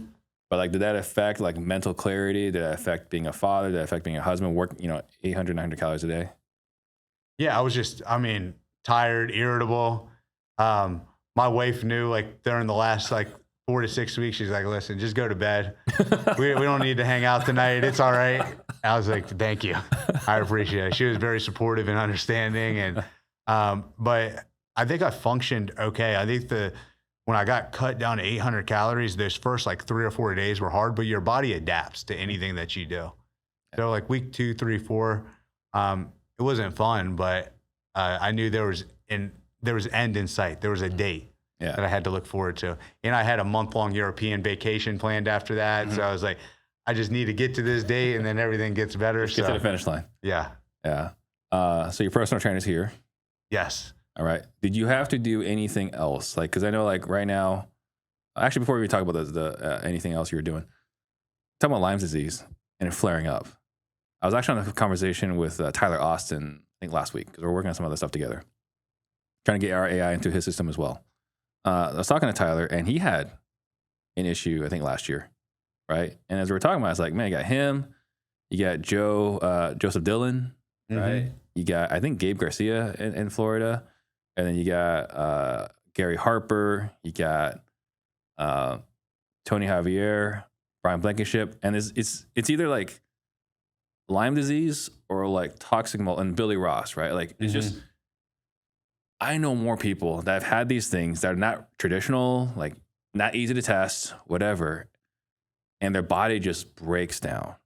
But like, did that affect like mental clarity? Did it affect being a father? Did it affect being a husband? Work 800, 900 calories a day. Yeah, I was just tired, irritable. My wife knew like during the last 4 to 6 weeks, she's like, listen, just go to bed. we don't need to hang out tonight. It's all right. I was like, thank you. I appreciate it. She was very supportive and understanding. And, but I think I functioned okay. I think when I got cut down to 800 calories, those first 3 or 4 days were hard, but your body adapts to anything that you do. So like week 2, 3, 4, it wasn't fun, but I knew there was end in sight. There was a date. That I had to look forward to. And I had a month-long European vacation planned after that. So I was like, I just need to get to this date and then everything gets better. Get to the finish line. Yeah. Yeah. So your personal trainer's here. Yes. All right. Did you have to do anything else? Because I know right now, actually before we talk about the anything else you were doing, talking about Lyme's disease and it flaring up. I was actually on a conversation with Tyler Austin, I think last week, because we're working on some other stuff together, trying to get our AI into his system as well. I was talking to Tyler, and he had an issue, I think, last year, right? And as we were talking about, I was like, man, you got him, you got Joseph Dillon, right? You got, I think, Gabe Garcia in Florida, and then you got Gary Harper, you got Tony Javier, Brian Blankenship, and it's either like Lyme disease or like toxic mold, and Billy Ross, right? Like it's just. I know more people that have had these things that are not traditional, like not easy to test, whatever, and their body just breaks down.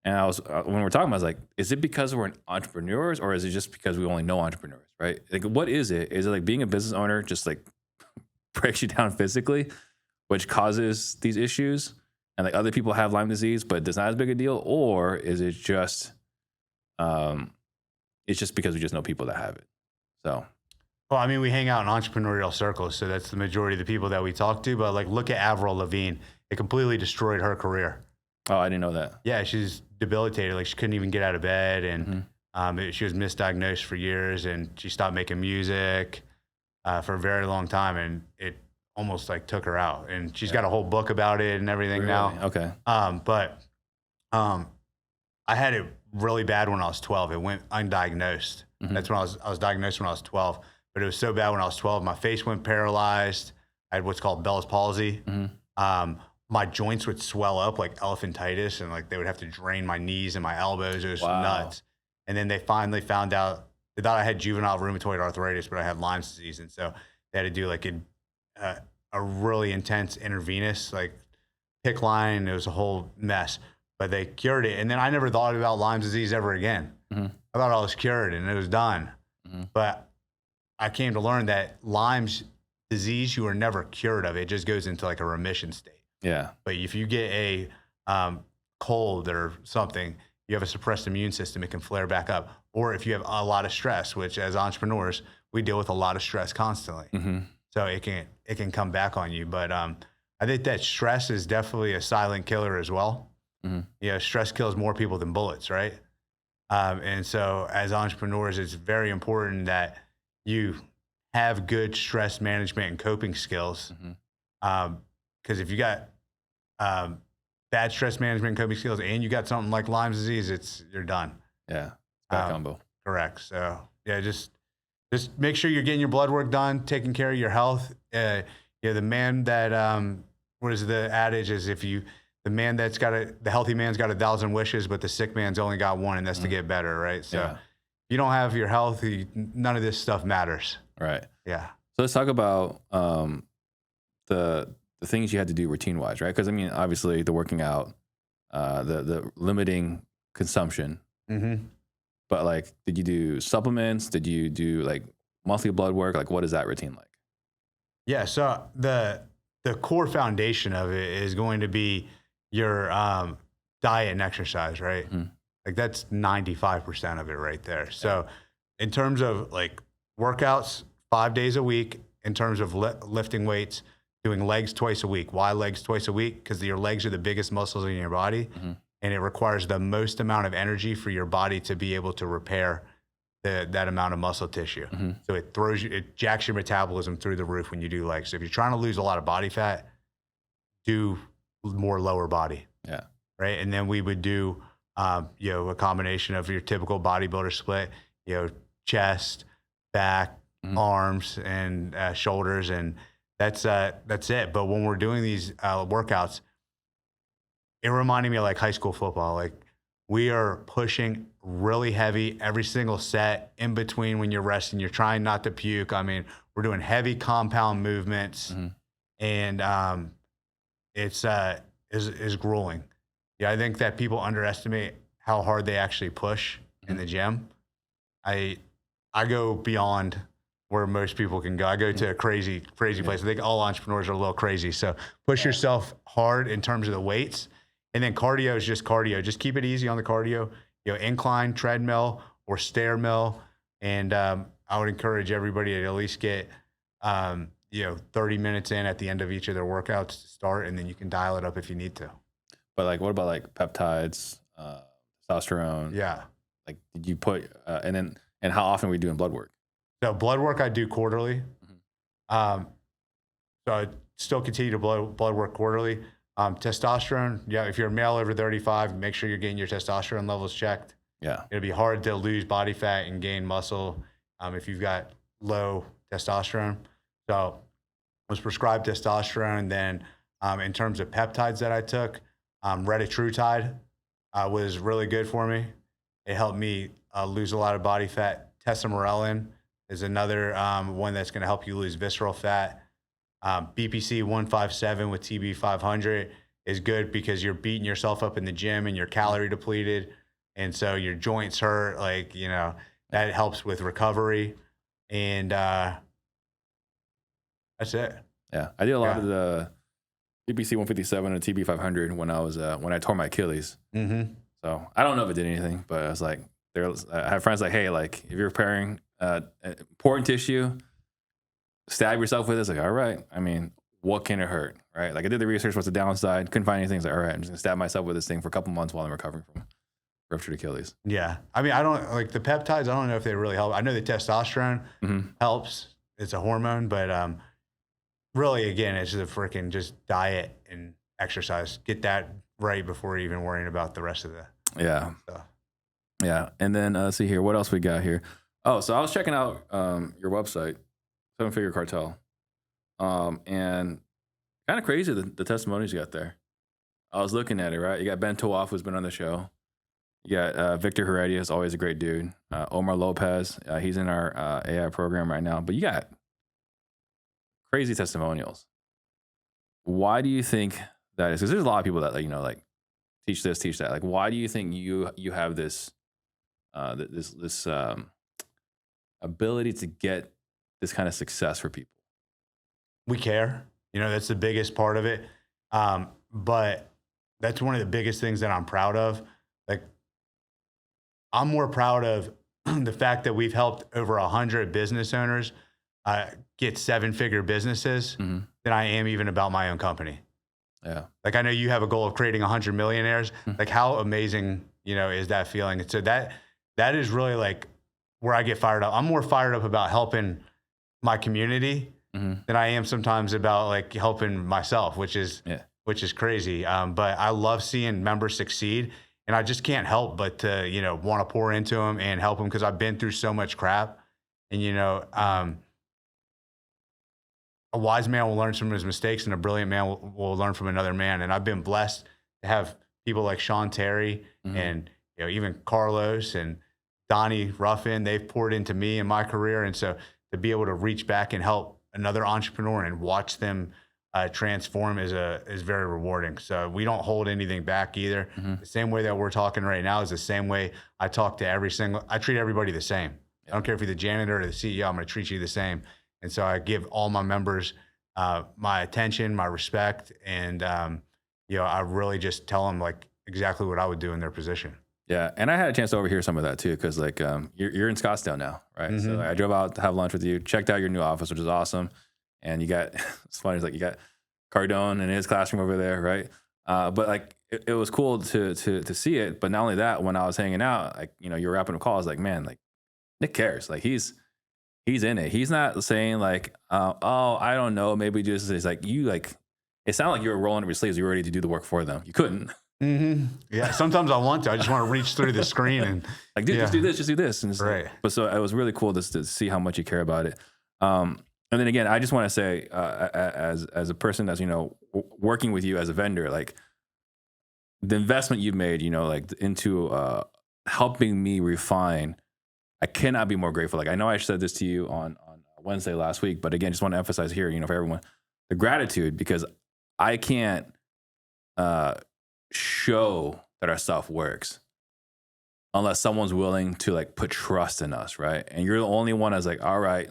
And I was when we're talking about, I was like, is it because we're entrepreneurs or is it just because we only know entrepreneurs, right? Like, what is it? Is it like being a business owner just like breaks you down physically, which causes these issues, and like other people have Lyme disease, but it's not as big a deal, or is it just, it's just because we just know people that have it? So. Well, I mean, we hang out in entrepreneurial circles, so that's the majority of the people that we talk to. But look at Avril Lavigne; it completely destroyed her career. Oh, I didn't know that. Yeah, she's debilitated. Like she couldn't even get out of bed, and she was misdiagnosed for years, and she stopped making music for a very long time, and it almost took her out. And she's got a whole book about it and everything now. Okay. But I had it really bad when I was 12. It went undiagnosed. That's when I was diagnosed when I was 12. But it was so bad when I was 12. My face went paralyzed. I had what's called Bell's palsy. My joints would swell up like elephantitis, and they would have to drain my knees and my elbows. It was nuts. And then they finally found out, they thought I had juvenile rheumatoid arthritis, but I had Lyme's disease. And so they had to do a really intense intravenous PICC line. It was a whole mess, but they cured it. And then I never thought about Lyme's disease ever again. I thought I was cured and it was done. But I came to learn that Lyme's disease, you are never cured of. It just goes into a remission state. Yeah. But if you get a cold or something, you have a suppressed immune system, it can flare back up. or if you have a lot of stress, which as entrepreneurs, we deal with a lot of stress constantly. So it can come back on you. But I think that stress is definitely a silent killer as well. Stress kills more people than bullets, right? And so as entrepreneurs, it's very important that you have good stress management and coping skills. Because if you got bad stress management and coping skills and you got something like Lyme disease, you're done. Yeah. Bad combo. Correct. So yeah, just make sure you're getting your blood work done, taking care of your health. The man that, what is the adage is the healthy man's got 1,000 wishes, but the sick man's only got one, and that's to get better. Right. So if you don't have your health, none of this stuff matters. Right. Yeah. So let's talk about the things you had to do routine wise, right? Because I mean, obviously the working out, the limiting consumption. But like, did you do supplements? Did you do like monthly blood work? Like, what is that routine like? Yeah. So the core foundation of it is going to be your diet and exercise, right? Like that's 95% of it right there. So in terms of like workouts, 5 days a week, in terms of lifting weights, doing legs twice a week. Why legs twice a week? Because your legs are the biggest muscles in your body. And it requires the most amount of energy for your body to be able to repair that amount of muscle tissue. So it jacks your metabolism through the roof when you do legs. So if you're trying to lose a lot of body fat, do more lower body. Yeah. Right. And then we would do, a combination of your typical bodybuilder split, chest, back, arms, and shoulders. And that's it. But when we're doing these workouts, it reminded me of like high school football. Like we are pushing really heavy every single set. In between when you're resting, you're trying not to puke. I mean, we're doing heavy compound movements, and it's grueling. Yeah, I think that people underestimate how hard they actually push in the gym. I go beyond where most people can go. I go to a crazy place. I think all entrepreneurs are a little crazy. So push yourself hard in terms of the weights. And then cardio is just cardio. Just keep it easy on the cardio, incline, treadmill, or stair mill. And I would encourage everybody to at least get, 30 minutes in at the end of each of their workouts to start, and then you can dial it up if you need to. But like, what about like peptides, testosterone? Yeah. Like, did you put, and how often are we doing blood work? So blood work I do quarterly. So I still continue to blood work quarterly. Testosterone, if you're a male over 35, make sure you're getting your testosterone levels checked. Yeah. It'll be hard to lose body fat and gain muscle if you've got low testosterone. So I was prescribed testosterone. Then in terms of peptides that I took, retatrutide was really good for me. It helped me lose a lot of body fat. Tesamorelin is another one that's going to help you lose visceral fat. BPC 157 with TB 500 is good because you're beating yourself up in the gym and you're calorie depleted. And so your joints hurt, that helps with recovery. And that's it. Yeah. I did a lot of the BPC 157 and TB 500 when I tore my Achilles. So I don't know if it did anything, but I was like, I have friends like, hey, like if you're repairing important tissue, stab yourself with it. It's like, all right. I mean, what can it hurt, right? Like I did the research. What's the downside? Couldn't find anything. It's like, all right, I'm just gonna stab myself with this thing for a couple months while I'm recovering from ruptured Achilles. Yeah, I mean, I don't like the peptides. I don't know if they really help. I know the testosterone helps. It's a hormone, but really, again, it's just diet and exercise. Get that right before even worrying about the rest of the stuff. Yeah, and then let's see here. What else we got here? Oh, so I was checking out your website, Seven Figure Cartel, and kind of crazy the testimonies you got there. I was looking at it, right? You got Ben Toaf, who's been on the show. You got Victor Heredia, is always a great dude. Omar Lopez, he's in our AI program right now. But you got crazy testimonials. Why do you think that is? Because there's a lot of people that like teach this, teach that. Like, why do you think you have this this ability to get this kind of success for people? We care. That's the biggest part of it. But that's one of the biggest things that I'm proud of. Like, I'm more proud of the fact that we've helped over 100 business owners get 7-figure businesses than I am even about my own company. Yeah. Like, I know you have a goal of creating 100 millionaires. Like, how amazing, is that feeling? And so that is really like where I get fired up. I'm more fired up about helping my community than I am sometimes about like helping myself, which is crazy. But I love seeing members succeed, and I just can't help but to, want to pour into them and help them, because I've been through so much crap. And, a wise man will learn from his mistakes, and a brilliant man will learn from another man. And I've been blessed to have people like Sean Terry and even Carlos and Donnie Ruffin. They've poured into me in my career, and so to be able to reach back and help another entrepreneur and watch them transform is very rewarding. So we don't hold anything back either. The same way that we're talking right now is the same way I talk to I treat everybody the same. I don't care if you're the janitor or the CEO, I'm going to treat you the same. And so I give all my members my attention, my respect, and I really just tell them like exactly what I would do in their position. Yeah, and I had a chance to overhear some of that too, because like you're in Scottsdale now, right? So I drove out to have lunch with you, checked out your new office, which is awesome, and you got it's funny, it's like you got Cardone in his classroom over there, right? But like it was cool to see it. But not only that, when I was hanging out, like you were wrapping a call, I was like, man, like Nick cares, like he's in it. He's not saying like, oh, I don't know, maybe just it's like you like. It sounded like you were rolling up your sleeves. You were ready to do the work for them. You couldn't. Yeah, sometimes I want to. I just want to reach through the screen and like, dude, just do this, And right. But so it was really cool to see how much you care about it. And then again, I just want to say, as a person that's working with you as a vendor, like the investment you've made, like into helping me refine. I cannot be more grateful. Like I know I said this to you on Wednesday last week, but again, just want to emphasize here, for everyone, the gratitude, because I can't show that our stuff works unless someone's willing to like put trust in us, right? And you're the only one that's like, all right,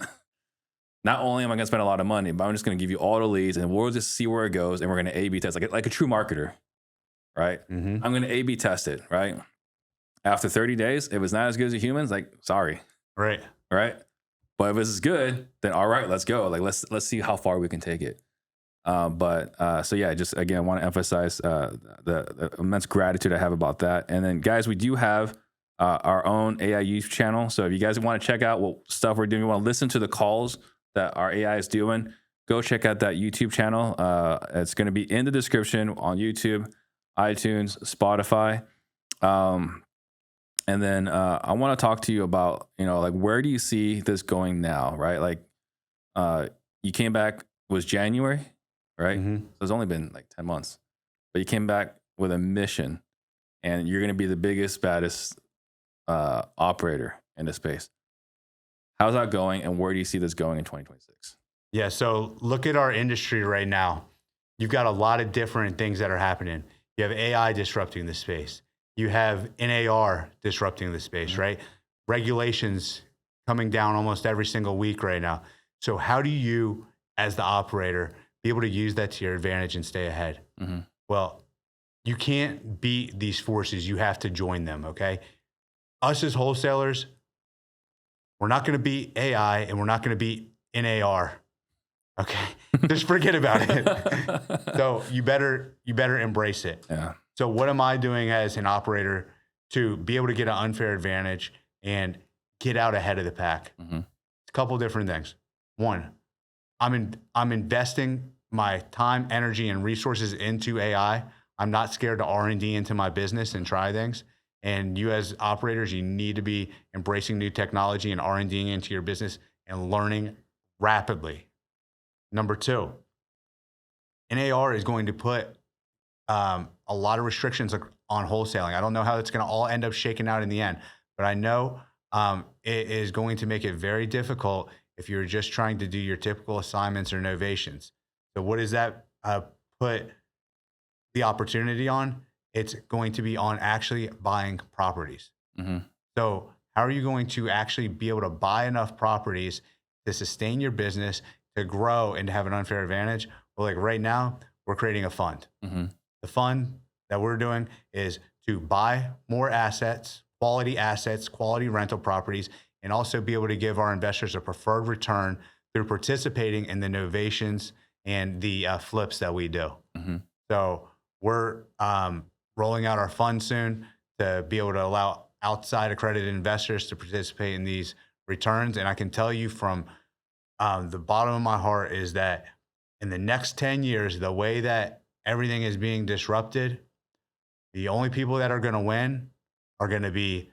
not only am I gonna spend a lot of money, but I'm just gonna give you all the leads and we'll just see where it goes, and we're gonna A/B test like a true marketer, right? I'm gonna A/B test it, right? After 30 days, if it's not as good as the humans, like sorry, right? But if it's good, then all right, let's go. Like let's see how far we can take it. So yeah, just again, I want to emphasize the immense gratitude I have about that. And then guys, we do have our own AI youth channel. So if you guys want to check out what stuff we're doing, you want to listen to the calls that our AI is doing, go check out that YouTube channel. It's going to be in the description on YouTube, iTunes, Spotify. And then I want to talk to you about, like where do you see this going now, right? Like you came back, it was January, right? So it's only been like 10 months, but you came back with a mission, and you're going to be the biggest, baddest operator in this space. How's that going, and where do you see this going in 2026? Yeah, so look at our industry right now. You've got a lot of different things that are happening. You have AI disrupting the space. You have NAR disrupting the space, right? Regulations coming down almost every single week right now. So how do you, as the operator, be able to use that to your advantage and stay ahead? Well, you can't beat these forces. You have to join them, okay? Us as wholesalers, we're not going to beat AI, and we're not going to beat NAR, okay? Just forget about it. So you better embrace it. Yeah. So what am I doing as an operator to be able to get an unfair advantage and get out ahead of the pack? A couple of different things. One, I'm investing my time, energy, and resources into AI. I'm not scared to R&D into my business and try things. And you as operators, you need to be embracing new technology and R&Ding into your business and learning rapidly. Number two, NAR is going to put a lot of restrictions on wholesaling. I don't know how it's going to all end up shaking out in the end, but I know it is going to make it very difficult if you're just trying to do your typical assignments or novations. So what does that put the opportunity on? It's going to be on actually buying properties. So how are you going to actually be able to buy enough properties to sustain your business, to grow, and to have an unfair advantage? Well, like right now, we're creating a fund. The fund that we're doing is to buy more assets quality assets, quality rental properties, and also be able to give our investors a preferred return through participating in the novations and the flips that we do. So we're rolling out our fund soon to be able to allow outside accredited investors to participate in these returns. And I can tell you from the bottom of my heart is that in the next 10 years, the way that everything is being disrupted, the only people that are going to win are going to be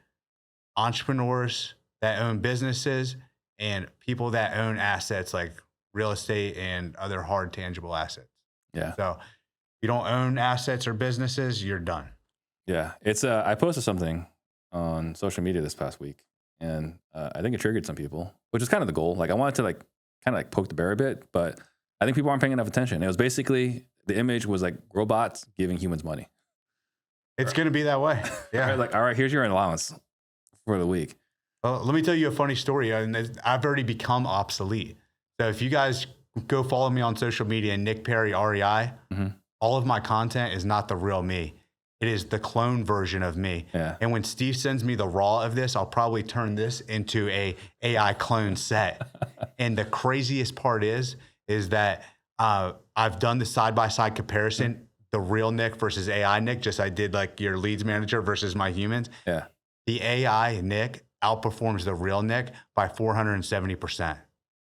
entrepreneurs that own businesses and people that own assets like real estate and other hard tangible assets. Yeah. So if you don't own assets or businesses, you're done. Yeah. It's I posted something on social media this past week, and I think it triggered some people, which is kind of the goal. Like I wanted to like kind of like poke the bear a bit, but I think people aren't paying enough attention. It was basically, the image was like robots giving humans money. It's going to be that way. Yeah. Right, like, all right, here's your allowance for the week. Well, let me tell you a funny story. And I've already become obsolete. So if you guys go follow me on social media, Nick Perry REI, all of my content is not the real me. It is the clone version of me. Yeah. And when Steve sends me the raw of this, I'll probably turn this into a AI clone set. And the craziest part is that I've done the side-by-side comparison, the real Nick versus AI Nick, just I did like your leads manager versus my humans. Yeah. The AI Nick outperforms the real Nick by 470%.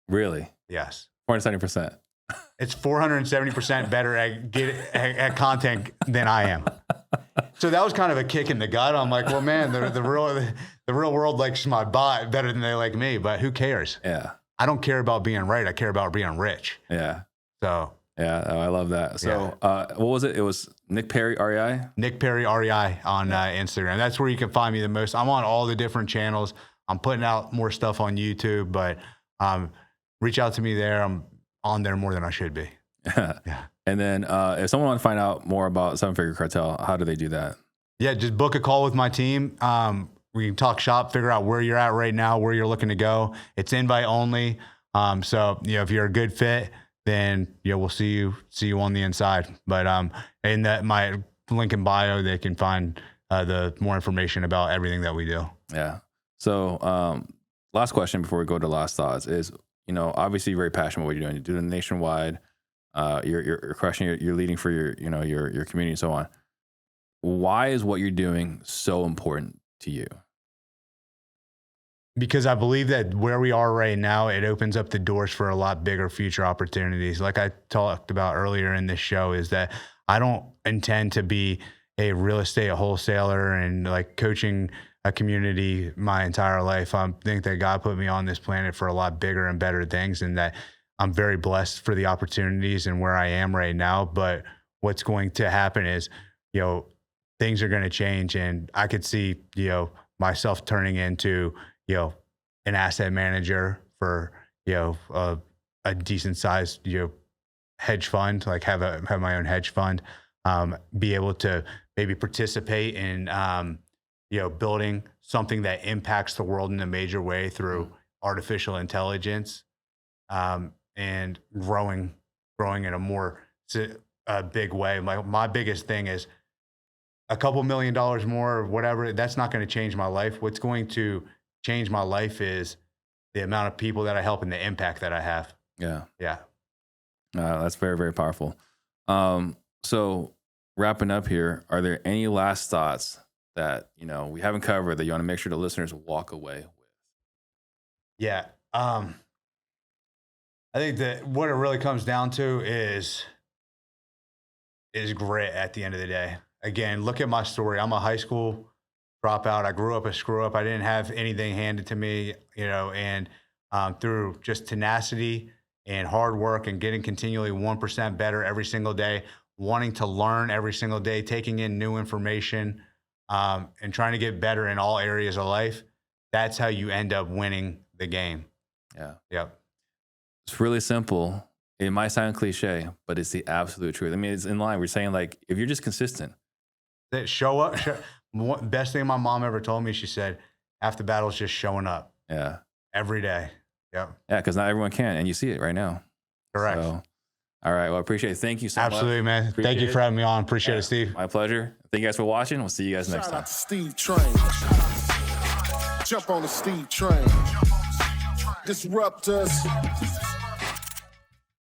Really? Yes. 470%. It's 470% better at content than I am. So that was kind of a kick in the gut. I'm like, well, man, the real world likes my bot better than they like me, but who cares? Yeah. I don't care about being right. I care about being rich. Yeah. So yeah, oh, I love that. So what was it? It was Nick Perry REI? Nick Perry REI on Instagram. That's where you can find me the most. I'm on all the different channels. I'm putting out more stuff on YouTube, but reach out to me there. I'm on there more than I should be. Yeah. And then if someone wants to find out more about Seven Figure Cartel, how do they do that? Yeah, just book a call with my team. We can talk shop, figure out where you're at right now, where you're looking to go. It's invite only. So if you're a good fit, then we'll see you on the inside. But in my link in bio, they can find the more information about everything that we do. Yeah. So last question before we go to last thoughts is, obviously you're very passionate about what you're doing. You're doing it nationwide. You're crushing it. You're leading for your community and so on. Why is what you're doing so important to you? Because I believe that where we are right now, it opens up the doors for a lot bigger future opportunities. Like I talked about earlier in this show, is that I don't intend to be a real estate wholesaler and like coaching a community my entire life. I think that God put me on this planet for a lot bigger and better things, and that I'm very blessed for the opportunities and where I am right now. But what's going to happen is, things are going to change, and I could see, myself turning into, an asset manager for, a decent sized, hedge fund, like have my own hedge fund, be able to maybe participate in, building something that impacts the world in a major way through artificial intelligence, and growing in a more big way. My biggest thing is a couple $1 million more or whatever. That's not going to change my life. What's going to change my life is the amount of people that I help and the impact that I have. Yeah. Yeah. That's very, very powerful. So wrapping up here, are there any last thoughts that, we haven't covered that you want to make sure the listeners walk away with? Yeah. I think that what it really comes down to is grit at the end of the day. Again, look at my story. I'm a high school dropout. I grew up a screw up. I didn't have anything handed to me, and through just tenacity and hard work and getting continually 1% better every single day, wanting to learn every single day, taking in new information, and trying to get better in all areas of life. That's how you end up winning the game. Yeah. Yep. It's really simple. It might sound cliche, but it's the absolute truth. I mean, it's in line. We're saying, like, if you're just consistent. Show up. Best thing my mom ever told me, she said, half the battle is just showing up. Yeah. Every day. Yep. Yeah, because not everyone can, and you see it right now. Correct. So, all right. Well, I appreciate it. Thank you so much. Absolutely, man. Thank you for having me on. Appreciate it, Steve. My pleasure. Thank you guys for watching. We'll see you guys next Shout time. out to Steve Train. Jump on the Steve train. Disruptors.